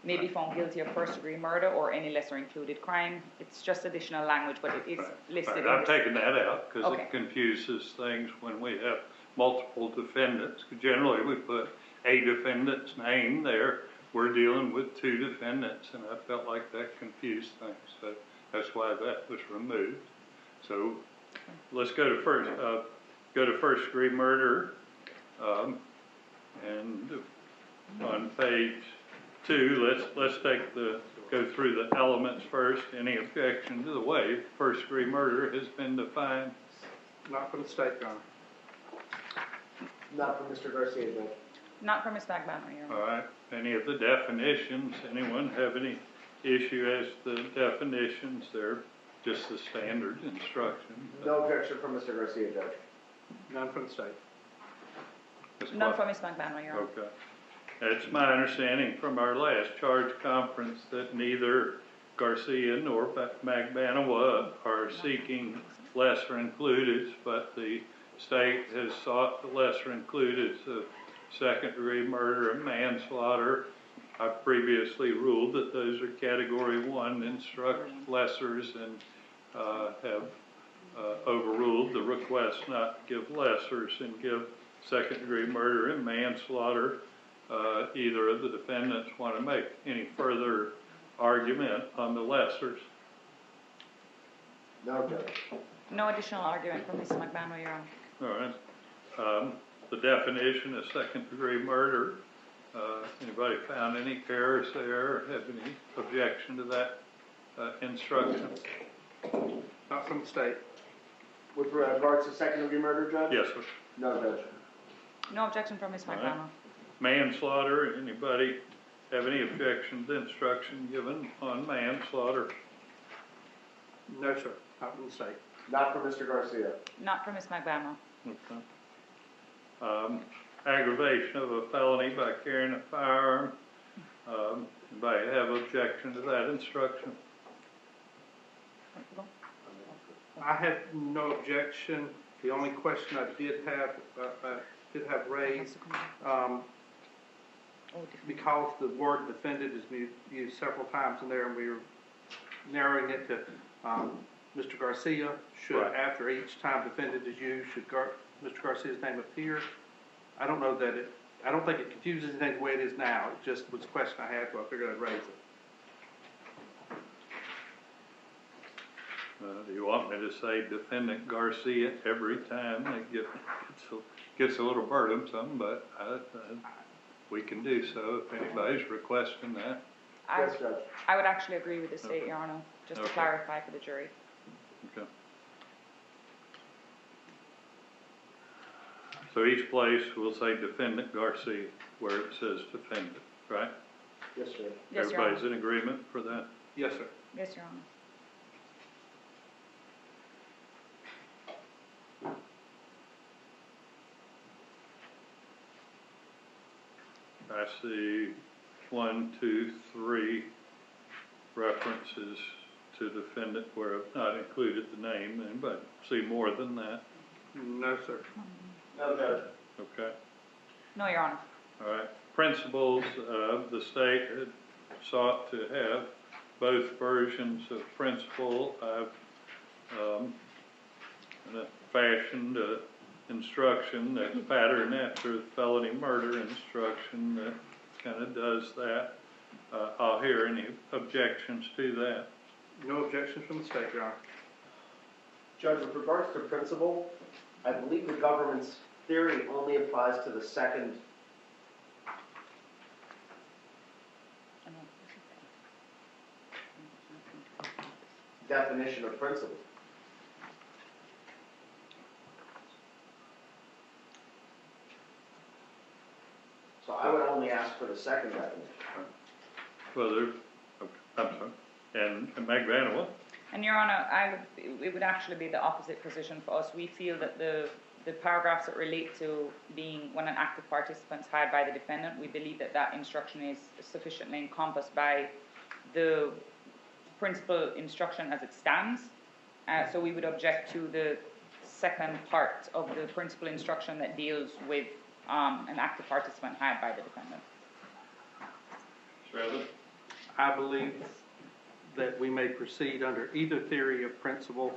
May be found guilty of first-degree murder or any lesser included crime. It's just additional language, but it is listed. Right, I'm taking that out because Okay. it confuses things when we have multiple defendants. Generally, we put a defendant's name there. We're dealing with two defendants, and I felt like that confused things. So that's why that was removed. So let's go to first-degree murder, and on page 2, let's go through the elements first. Any objection to the way first-degree murder has been defined? Not for the state, Your Honor. Not for Mr. Garcia, Judge. Not for Ms. Magbano, Your Honor. All right. Any of the definitions? Anyone have any issue as to the definitions? They're just the standard instruction. No objection from Mr. Garcia, Judge. None for the state. Ms. None Clark? for Ms. Magbano, Your Honor. Okay. It's my understanding from our last charge conference that neither Garcia nor Magbanowa are seeking lesser included, but the state has sought the lesser included of second-degree murder and manslaughter. I previously ruled that those are Category 1 lessers and have overruled the request not to give lessers and give second-degree murder and manslaughter. Either of the defendants want to make any further argument on the lessers? No, Judge. No additional argument from Ms. Magbano, Your Honor. All right. The definition of second-degree murder, anybody found any errors there or have any objection to that instruction? Not from the state. With regards to second-degree murder, Judge? Yes, sir. No, Judge. No objection from Ms. All right. Magbano. Manslaughter, anybody have any objection to instruction given on manslaughter? No, sir. Not from the state. Not for Mr. Garcia. Not for Ms. Magbano. Okay. Aggravation of a felony by carrying a firearm. Anybody have objection to that instruction? I had no objection. The only question I did have raised, because the word defendant is used several times in there, and we were narrowing it to Mr. Garcia. Should, Right. after each time defendant is used, should Mr. Garcia's name appear? I don't know that I don't think it confuses anything the way it is now. It just was a question I had, so I figured I'd raise it. Do you want me to say defendant Garcia every time? It gets a little burdensome, but we can do so if anybody's requesting that. Yes, Judge. I would actually agree with the state, Okay. Your Honor, just to Okay. clarify for the jury. Okay. So each place will say defendant Garcia where it says defendant, right? Yes, Judge. Yes, Your Honor. Everybody's in agreement for that? Yes, sir. Yes, Your Honor. I see 1, 2, 3 references to defendant where I've not included the name. Anybody see more than that? No, sir. No, Judge. Okay. No, Your Honor. All right. Principals of the state had sought to have both versions of principle. I've fashioned an instruction that's patterned after the felony murder instruction that kind of does that. I'll hear any objections to that. No objections from the state, Your Honor. Judge, with regards to principle, I believe the government's theory only applies to the second. Definition of principle. So I would only ask for the second definition. Whether, I'm sorry, and Magbanua. And Your Honor, it would actually be the opposite position for us. We feel that the paragraphs that relate to being when an active participant is hired by the defendant, we believe that that instruction is sufficiently encompassed by the principal instruction as it stands. So we would object to the second part of the principal instruction that deals with an active participant hired by the defendant. Mr. Evans? I believe that we may proceed under either theory of principle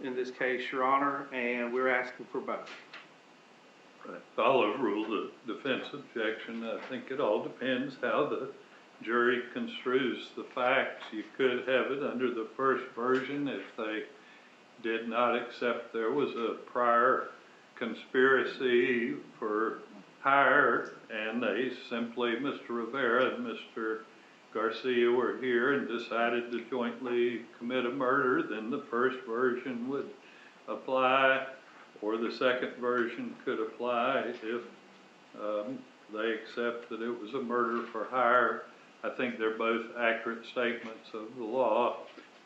in this case, Your Honor, and we're asking for both. I'll overrule the defense objection. I think it all depends how the jury construes the facts. You could have it under the first version if they did not accept there was a prior conspiracy for hire, and they simply, Mr. Rivera and Mr. Garcia were here and decided to jointly commit a murder, then the first version would apply, or the second version could apply if they accept that it was a murder for hire. I think they're both accurate statements of the law,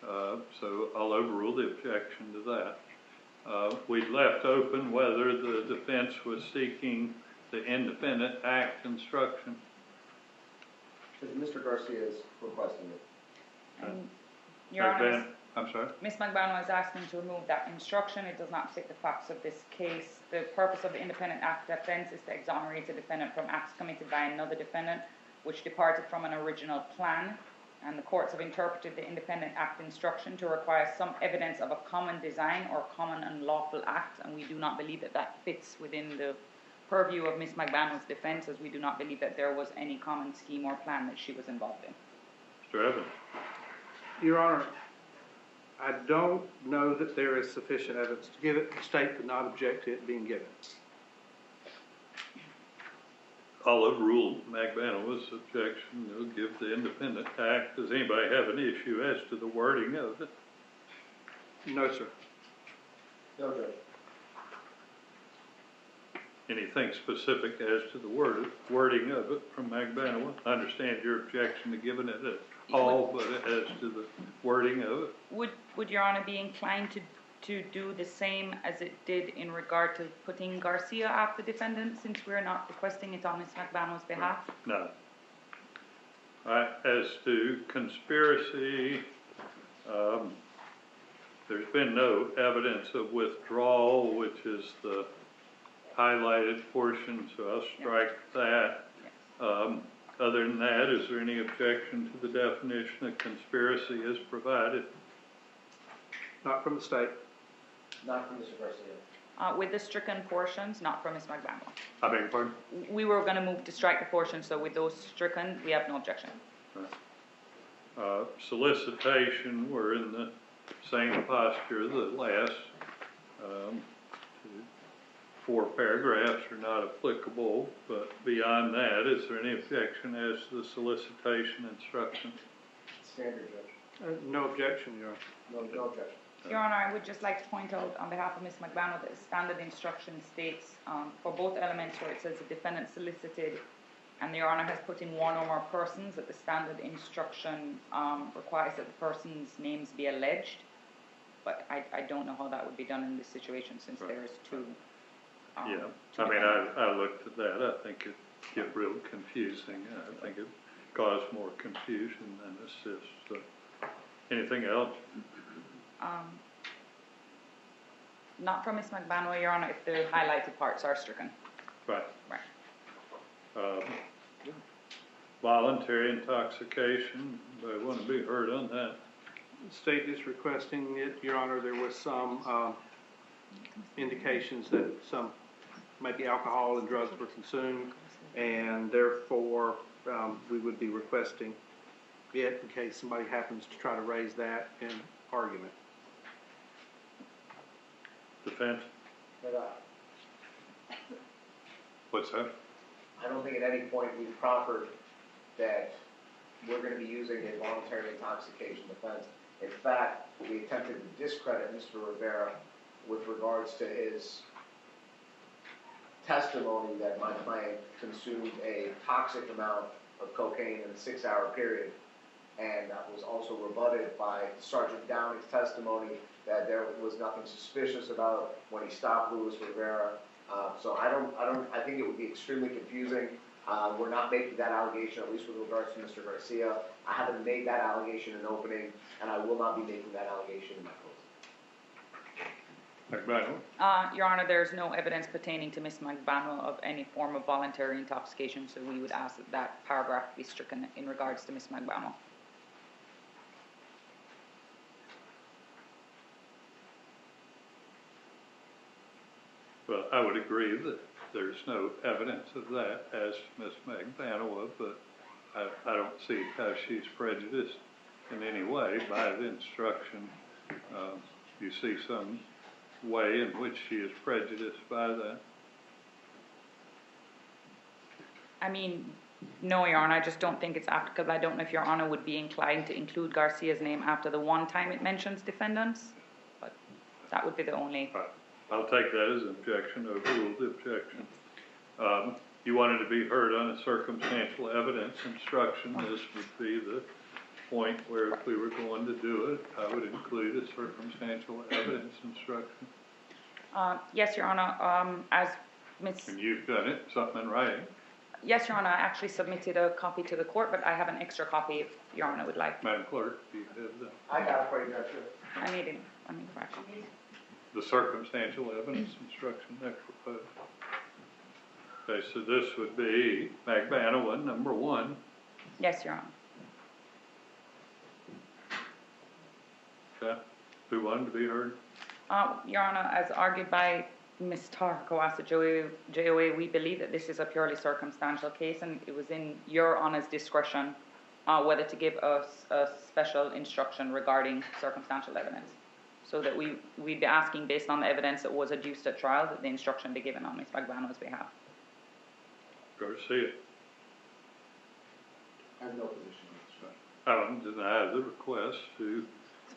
so I'll overrule the objection to that. We left open whether the defense was seeking the independent act instruction. Mr. Garcia is requesting it. And Your Honor, I'm sorry? Ms. Magbanua is asking to remove that instruction. It does not fit the facts of this case. The purpose of the independent act defense is to exonerate a defendant from acts committed by another defendant, which departed from an original plan, and the courts have interpreted the independent act instruction to require some evidence of a common design or common unlawful act, and we do not believe that that fits within the purview of Ms. Magbanua's defense, as we do not believe that there was any common scheme or plan that she was involved in. Mr. Evans? Your Honor, I don't know that there is sufficient evidence to give it. The state could not object to it being given. I'll overrule Magbanua's objection. They'll give the independent act. Does anybody have an issue as to the wording of it? No, sir. No, Judge. Anything specific as to the wording of it from Magbanua? I understand your objection to giving it at all, but as to the wording of it? Would Your Honor be inclined to do the same as it did in regard to putting Garcia after defendant, since we're not requesting it on Ms. Magbanua's behalf? No. All right, as to conspiracy, there's been no evidence of withdrawal, which is the highlighted portion, so I'll strike that. Other than that, is there any objection to the definition of conspiracy as provided? Not from the state. Not from Mr. Garcia. With the stricken portions, not from Ms. Magbanua. I beg your pardon? We were going to move to strike the portions, so with those stricken, we have no objection. Solicitation, we're in the same posture. The last 4 paragraphs are not applicable, but beyond that, is there any objection as to the solicitation instruction? Standard, Judge. No objection, Your Honor. No objection. Your Honor, I would just like to point out on behalf of Ms. Magbanua that the standard instruction states for both elements where it says the defendant solicited, and Your Honor has put in one or more persons, that the standard instruction requires that the person's names be alleged. But I don't know how that would be done in this situation, since there's two. Yeah, I mean, I looked at that. I think it get real confusing. I think it caused more confusion than assist. So Anything else? Not from Ms. McBanwell, Your Honor, if the highlighted parts are stricken. Right. Right. Voluntary intoxication, they want to be heard on that. The state is requesting it, Your Honor. There was some indications that some maybe alcohol and drugs were consumed, and therefore we would be requesting it in case somebody happens to try to raise that in argument. Defense? What's that? I don't think at any point we've proffered that we're gonna be using a voluntary intoxication defense. In fact, we attempted to discredit Mr. Rivera with regards to his testimony that my client consumed a toxic amount of cocaine in a 6-hour period. And that was also rebutted by Sergeant Downey's testimony that there was nothing suspicious about when he stopped Luis Rivera. So I think it would be extremely confusing. We're not making that allegation, at least with regards to Mr. Garcia. I haven't made that allegation in opening, and I will not be making that allegation in my closing. Your Honor, there's no evidence pertaining to Ms. McBanwell of any form of voluntary intoxication, so we would ask that that paragraph be stricken in regards to Ms. McBanwell. Well, I would agree that there's no evidence of that as Ms. McBanwell, but I don't see how she's prejudiced in any way by the instruction. You see some way in which she is prejudiced by that? I mean, no, Your Honor, I just don't think it's applicable. I don't know if Your Honor would be inclined to include Garcia's name after the one time it mentions defendants, but that would be the only. Right. I'll take that as an objection, overruled objection. You wanted to be heard on a circumstantial evidence instruction. This would be the point where if we were going to do it, I would include a circumstantial evidence instruction. Yes, Your Honor, as Ms. And you've done it, something in writing. Yes, Your Honor, I actually submitted a copy to the court, but I have an extra copy if Your Honor would like. Madam Clerk, do you have that? I got it for you, Judge. I need five copies. The circumstantial evidence instruction next proposed. Okay, so this would be McBanwell, number 1. Yes, Your Honor. Okay, who wanted to be heard? Your Honor, as argued by Ms. Tarkowasa JOA, we believe that this is a purely circumstantial case, and it was in Your Honor's discretion whether to give us a special instruction regarding circumstantial evidence. So that we'd be asking, based on the evidence that was adduced at trial, that the instruction be given on Ms. McBanwell's behalf. Garcia. I have no position on this, Judge. I don't deny the request to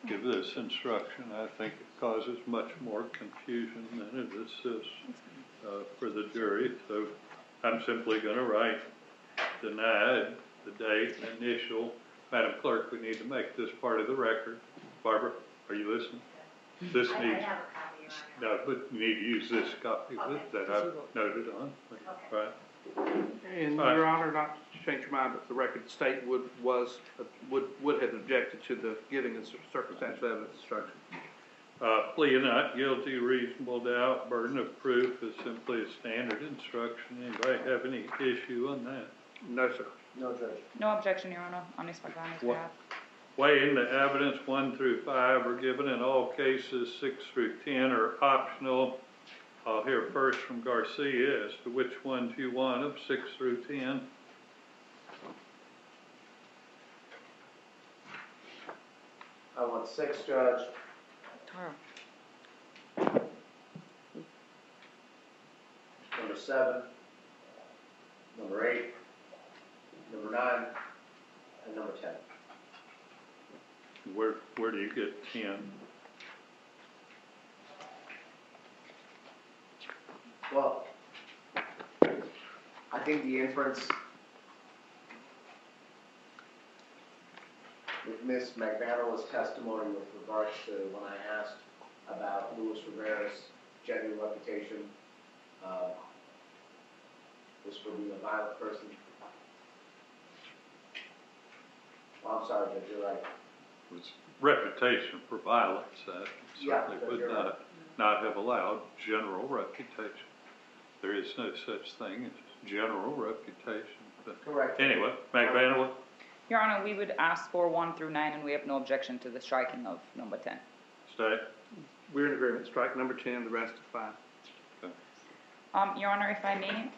give this instruction. I think it causes much more confusion than it assists for the jury. So I'm simply going to write denied, the date, initial. Madam Clerk, we need to make this part of the record. Barbara, are you listening? This needs. I have a copy, Your Honor. No, but you need to use this copy that I've noted on. Okay. Right. And Your Honor, not to change your mind, but the record, the state would have objected to the giving of circumstantial evidence instruction. Plea of not guilty, reasonable doubt, burden of proof is simply a standard instruction. Anybody have any issue on that? No, sir. No, Judge. No objection, Your Honor, on Ms. McBanwell's behalf. Weighing the evidence 1 through 5 are given in all cases. 6 through 10 are optional. I'll hear first from Garcia as to which one do you want of 6 through 10. I want 6, Judge. Tara. Number 7, number 8, number 9, and number 10. Where do you get 10? Well, I think the inference with Ms. McBanwell's testimony with regards to when I asked about Luis Rivera's genuine reputation was for being a violent person. Well, I'm sorry, Judge, you're right. reputation for violence, that Yeah, certainly would you're right. not have allowed general reputation. There is no such thing as general reputation, but Correct. anyway, McVanilla, Your Honor, we would ask for 1 through 9, and we have no objection to the striking of number 10. stay. We're in agreement, strike number 10, the rest are fine. Your Honor, if I may,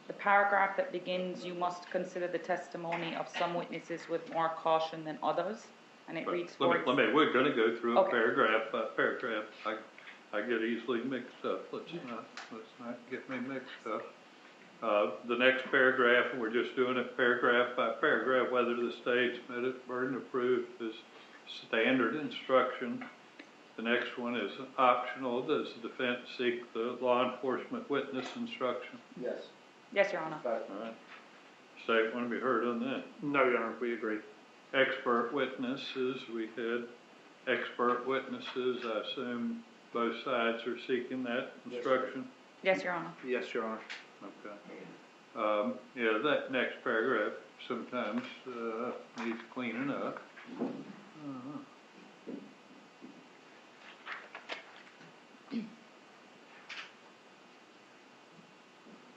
the paragraph that begins, "You must consider the testimony of some witnesses with more caution than others," and it reads, Let me, we're gonna go through a Okay. paragraph by paragraph. I get easily mixed up. Let's not get me mixed up. The next paragraph, and we're just doing it paragraph by paragraph, whether the state's met its burden of proof is standard instruction. The next one is optional. Does the defense seek the law enforcement witness instruction? Yes. Yes, Your Honor. All right. State want to be heard on that. No, Your Honor, we agree. Expert witnesses, we had expert witnesses. I assume both sides are seeking that instruction? Yes, Your Honor. Yes, Your Honor. Okay. Yeah, that next paragraph sometimes needs cleaning up.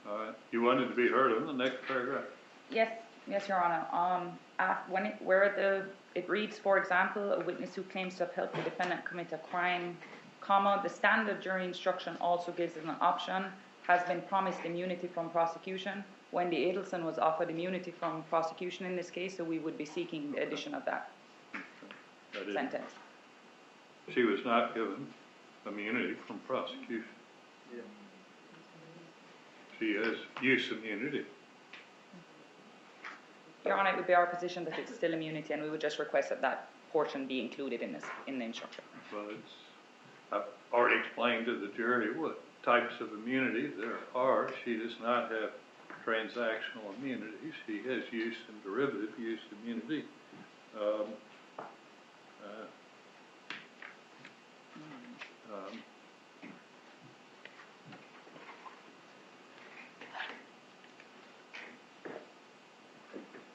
All right, you wanted to be heard on the next paragraph? Yes, Your Honor. It reads, for example, a witness who claims to have helped the defendant commit a crime, comma, the standard jury instruction also gives an option, has been promised immunity from prosecution. Wendy Adelson was offered immunity from prosecution in this case, so we would be seeking the addition of that sentence. She was not given immunity from prosecution. Yeah. She has use immunity. Your Honor, it would be our position that it's still immunity, and we would just request that that portion be included in the instruction. Well, I've already explained to the jury what types of immunity there are. She does not have transactional immunity. She has use and derivative use immunity.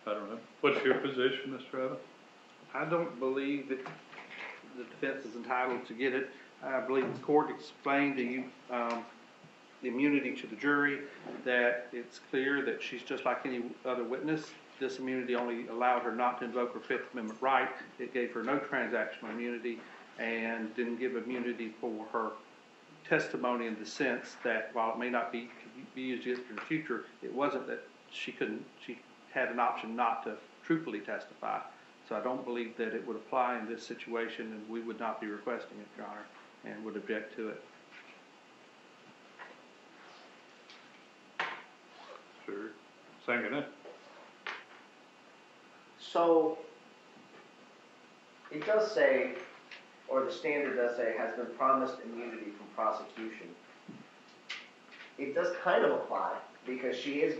I don't know. What's your position, Mr. Evans? I don't believe that the defense is entitled to get it. I believe the court explained to you the immunity to the jury, that it's clear that she's just like any other witness. This immunity only allowed her not to invoke her Fifth Amendment right. It gave her no transactional immunity and didn't give immunity for her testimony in the sense that while it may not be used in the future, it wasn't that she had an option not to truthfully testify. So I don't believe that it would apply in this situation, and we would not be requesting it, Your Honor, and would object to it. Sure. Second it. So, it does say, or the standard does say, has been promised immunity from prosecution. It does kind of apply, because she is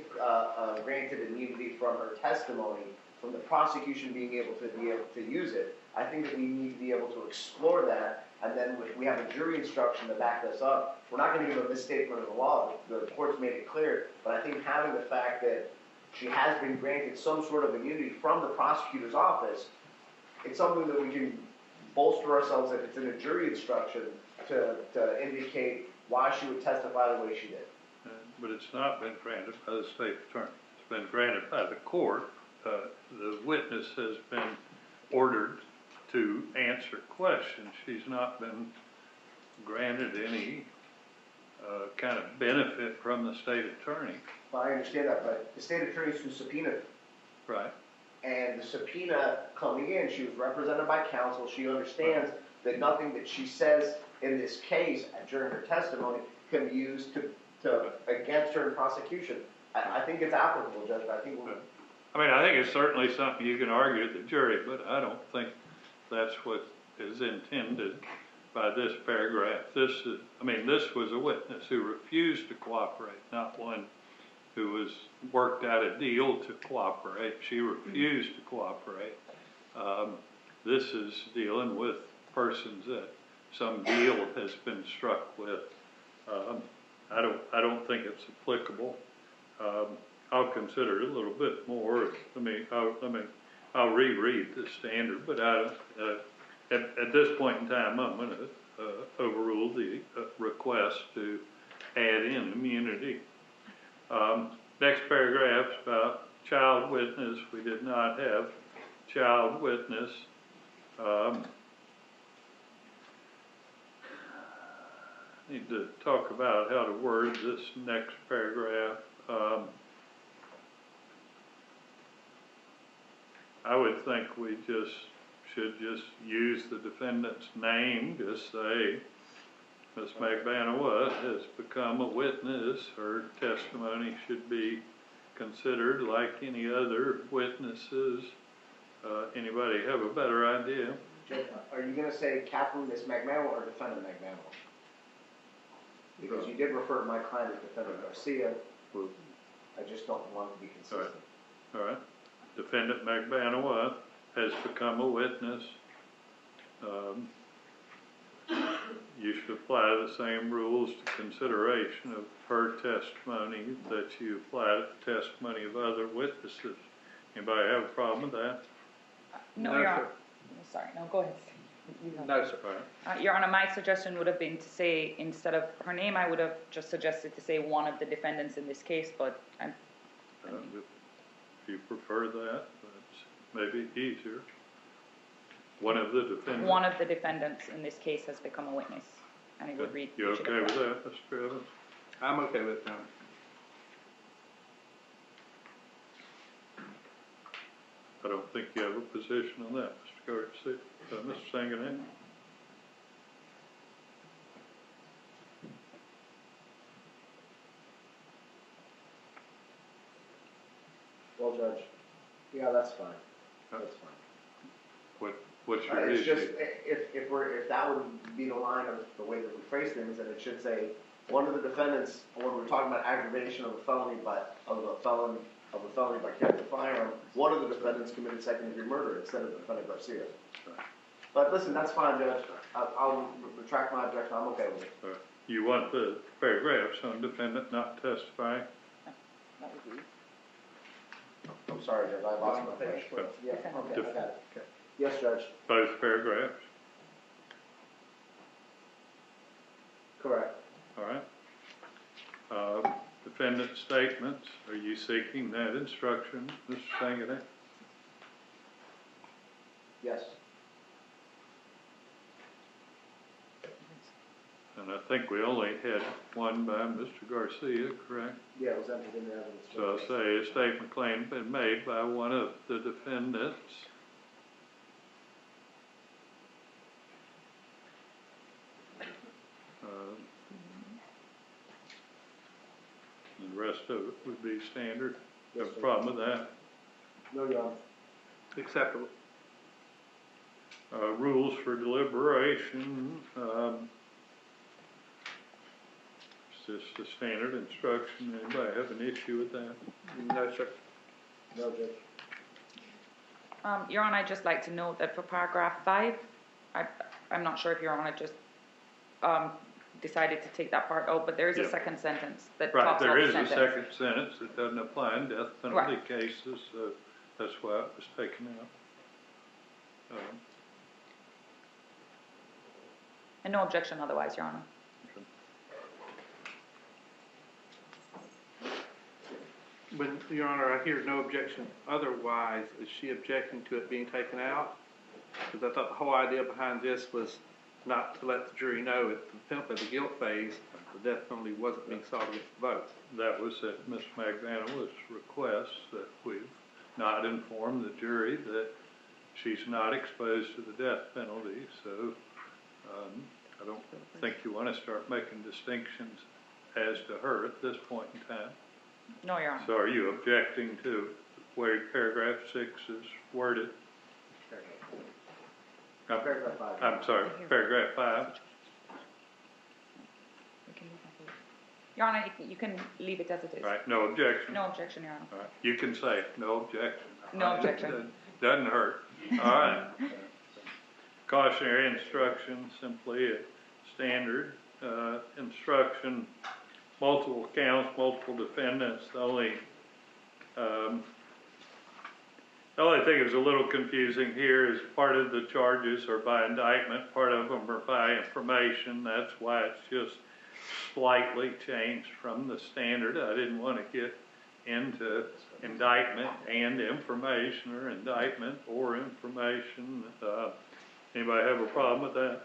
granted immunity from her testimony, from the prosecution being able to use it. I think that we need to be able to explore that, and then if we have a jury instruction to back this up, we're not going to give a misstatement of the law. The court's made it clear, but I think having the fact that she has been granted some sort of immunity from the prosecutor's office, it's something that we can bolster ourselves if it's in a jury instruction to indicate why she would testify the way she did. But it's not been granted by the state attorney. It's been granted by the court. The witness has been ordered to answer questions. She's not been granted any kind of benefit from the state attorney. Well, I understand that, but the state attorney's who subpoenaed her. Right. And the subpoena coming in, she was represented by counsel. She understands that nothing that she says in this case during her testimony can be used to against her in prosecution. I think it's applicable, Judge, but I think I think it's certainly something you can argue at the jury, but I don't think that's what is intended by this paragraph. This was a witness who refused to cooperate, not one who was worked out a deal to cooperate. She refused to cooperate. This is dealing with persons that some deal has been struck with. I don't think it's applicable. I'll consider it a little bit more. Let me I'll reread the standard, but at this point in time, I'm gonna overrule the request to add in immunity. Next paragraph's about child witness. We did not have child witness. Need to talk about how to word this next paragraph. I would think we should just use the defendant's name, just say, Ms. McBanoa has become a witness. Her testimony should be considered like any other witnesses. Anybody have a better idea? Judge, are you gonna say Captain Ms. McManus or Defendant McManus? Because you did refer to my client as Defendant Garcia. I just don't want to be consistent. All right. Defendant McBanoa has become a witness. You should apply the same rules to consideration of her testimony that you apply to the testimony of other witnesses. Anybody have a problem with that? No, No, Your sir. Honor. Sorry, no, go ahead. No, sir. All right. Your Honor, my suggestion would have been to say, instead of her name, I would have just suggested to say one of the defendants in this case, but If you prefer that, that's maybe easier. One of the defendants. one of the defendants in this case has become a witness, and it would read. You okay with that, Mr. Evans? I'm okay with it, Your Honor. I don't think you have a position on that, Mr. Garcia. Mr. Sanganet? Well, Judge, yeah, that's fine. That's fine. What's your It's issue? just, if that would be the line of the way that we phrase things, then it should say, one of the defendants, when we're talking about aggravation of a felony by carrying a firearm, one of the defendants committed second-degree murder instead of Defendant Garcia. Right. But listen, that's fine, Judge. I'll retract my objection. I'm okay with it. All right. You want the paragraphs on defendant not testifying? I'm sorry, Judge, I lost my page. Yeah, okay, I got it. Okay. Yes, Judge. Both paragraphs? Correct. All right. Defendant statements, are you seeking that instruction, Mr. Sanganet? Yes. And I think we only had one by Mr. Garcia, correct? Yeah, it was entered in the evidence. So I'll say a statement claim been made by one of the defendants. And the rest of it would be standard. Yes, Have a sir. problem with that? No, Your Honor. Acceptable. Rules for deliberation. It's just a standard instruction. Anybody have an issue with that? No, sir. No, Judge. Your Honor, I'd just like to note that for paragraph 5, I'm not sure if Your Honor just decided to take that part out, but there is a Yeah. second sentence that Right, tops out there the is a sentence. second sentence that doesn't apply in death penalty Right. cases, so that's why it was taken out. And no objection otherwise, Your Honor. But, Your Honor, I hear no objection otherwise. Is she objecting to it being taken out? Because I thought the whole idea behind this was not to let the jury know at the guilt phase, the death penalty wasn't being sought against the vote. That was at Ms. McVanilla's request that we've not informed the jury that she's not exposed to the death penalty, so I don't think you want to start making distinctions as to her at this point in time. No, Your Honor. So are you objecting to the way paragraph 6 is worded? Paragraph 5. I'm sorry, paragraph 5. Your Honor, you can leave it as it is. Right, no objection. No objection, Your Honor. All right, you can say it, no objection. No objection. Doesn't hurt. All right. Cautionary instruction, simply a standard instruction, multiple counts, multiple defendants. The only The only thing that's a little confusing here is part of the charges are by indictment, part of them are by information. That's why it's just slightly changed from the standard. I didn't want to get into indictment and information or indictment or information. Anybody have a problem with that?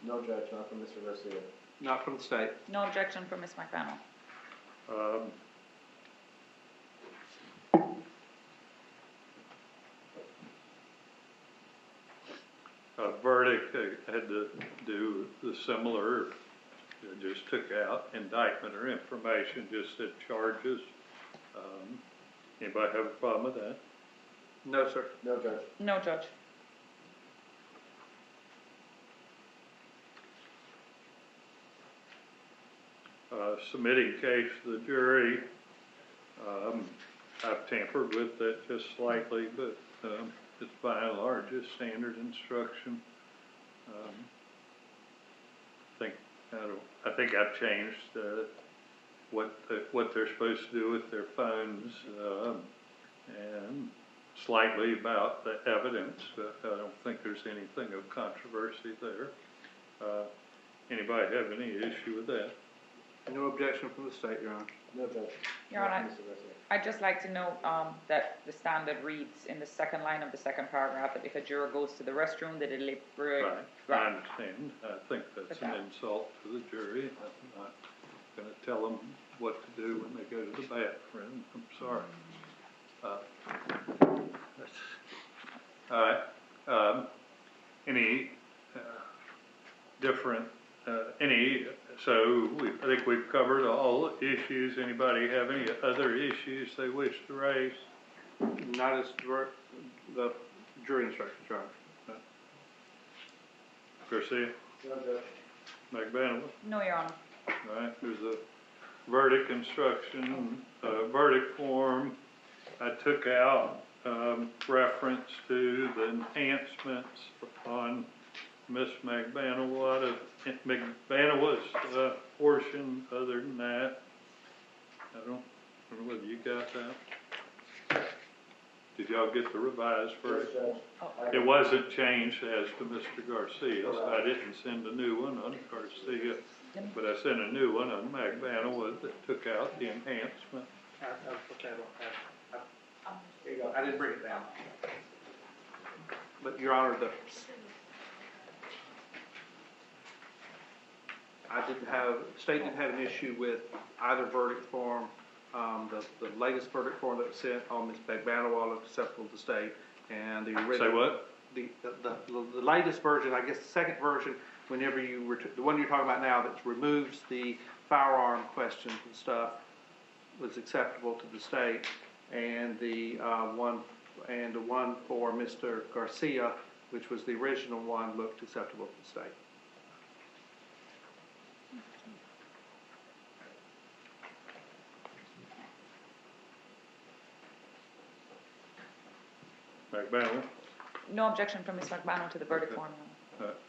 No, Judge, not from Mr. Garcia. Not from the state. No objection from Ms. McBannel. A verdict had to do the similar, just took out indictment or information, just said charges. Anybody have a problem with that? No, sir. No, Judge. No, Judge. Submitting case to the jury, I've tampered with that just slightly, but it's by and large a standard instruction. I think I've changed what they're supposed to do with their phones, and slightly about the evidence. I don't think there's anything of controversy there. Anybody have any issue with that? No objection from the state, Your Honor. No, Judge. Your Not Honor, from Mr. Garcia. I'd just like to note that the standard reads in the second line of the second paragraph that if a juror goes to the restroom, the deliberate... Right, I understand. I think that's an insult to the jury. I'm not going to tell them what to do when they go to the bathroom. I'm sorry. All right. Any different, I think we've covered all issues. Anybody have any other issues they wish to raise? Not as the jury instructions, Your Honor. Garcia? No, Judge. McBannel? No, Your Honor. All right, there's a verdict instruction, verdict form. I took out reference to the enhancements on Miss McBannel's portion. Other than that, I don't know whether you got that. Did y'all get the revised version? Yes, Judge. It wasn't changed as to Mr. Garcia, so I didn't send a new one on Garcia, but I sent a new one on McBannel that took out the enhancement. I didn't bring it down. But, Your Honor, state didn't have an issue with either verdict form. The latest verdict form that was sent on Ms. McBannel looked acceptable to the state, and the original. Say what? The latest version, I guess the second version, whenever the one you're talking about now that removes the firearm questions and stuff, was acceptable to the state, and the one for Mr. Garcia, which was the original one, looked acceptable to the state. McBannel? No objection from Ms. McBannel to the verdict form.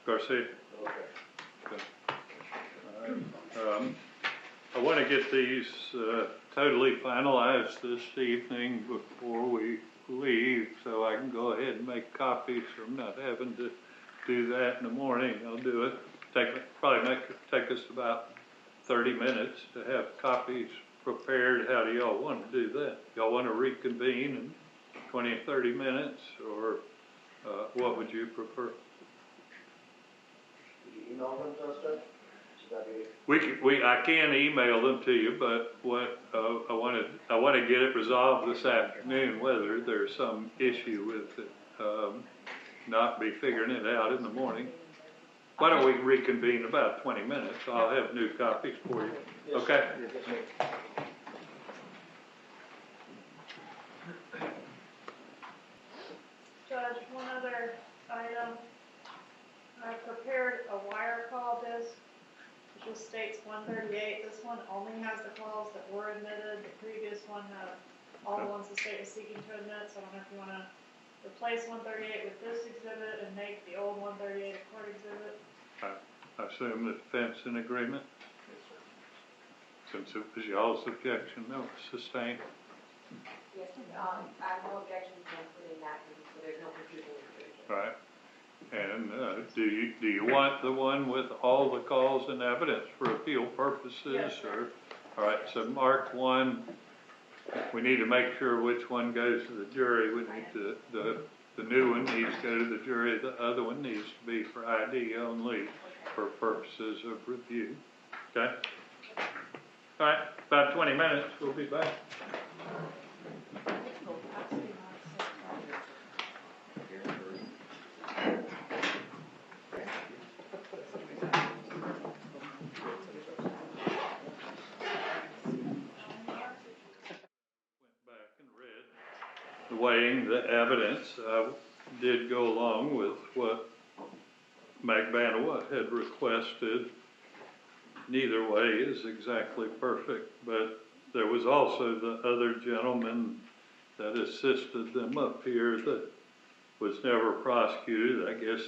Garcia? Okay. All right. I want to get these totally finalized this evening before we leave, so I can go ahead and make copies, so I'm not having to do that in the morning. I'll do it. Probably take us about 30 minutes to have copies prepared. How do y'all want to do that? Y'all want to reconvene in 20 or 30 minutes, or what would you prefer? Did you email them to us, Judge? I can email them to you, but what I want to get it resolved this afternoon. Whether there's some issue with it, not be figuring it out in the morning. Why don't we reconvene in about 20 minutes? I'll have new copies for you. Okay. Judge, one other item. I prepared a wire call disc, which just states 138. This one only has the calls that were admitted. The previous one had all the ones the state was seeking to admit, so I don't know if you want to replace 138 with this exhibit and make the old 138 a court exhibit. I assume the defense in agreement? Since it was y'all's objection, that was sustained. Yes, I have no objection to including that right? And, do you want the one with all the calls and evidence for appeal purposes? Yes, sir. All right, so mark one, we need to make sure which one goes to the jury. We need to, the new one needs to go to the jury, the other one needs to be for ID only for purposes of review, okay? All right, about 20 minutes, we'll be back. Weighing the evidence, I did go along with what McBanoa had requested. Neither way is exactly perfect, but there was also the other gentleman that assisted them up here that was never prosecuted. I guess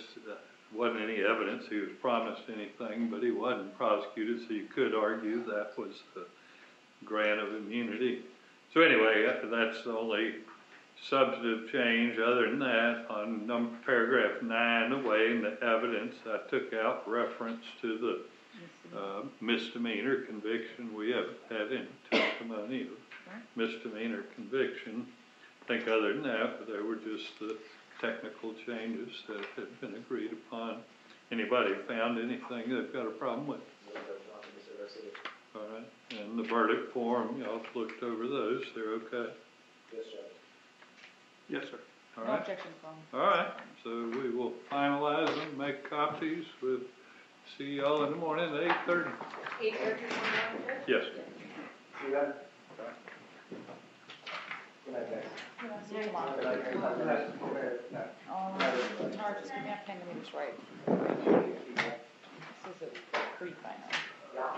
wasn't any evidence he was promised anything, but he wasn't prosecuted, so you could argue that was a grant of immunity. So anyway, that's the only substantive change. Other than that, on paragraph 9, the weighing the evidence, I took out reference to the misdemeanor conviction. We have had in testimony of misdemeanor conviction. I think other than that, there were just the technical changes that had been agreed upon. Anybody found anything they've got a problem with? All right, and the verdict form, y'all looked over those, they're okay? Yes, sir. Yes, sir. All No right. objections from. All right, so we will finalize them, make copies. We'll see y'all in the morning at 8:30. 8:30 tomorrow, Judge? Yes. See you then. Good night, guys. See you tomorrow. Good night, guys. Good night. Good night. No, just give me a pen to get this right. This is a creep, I know.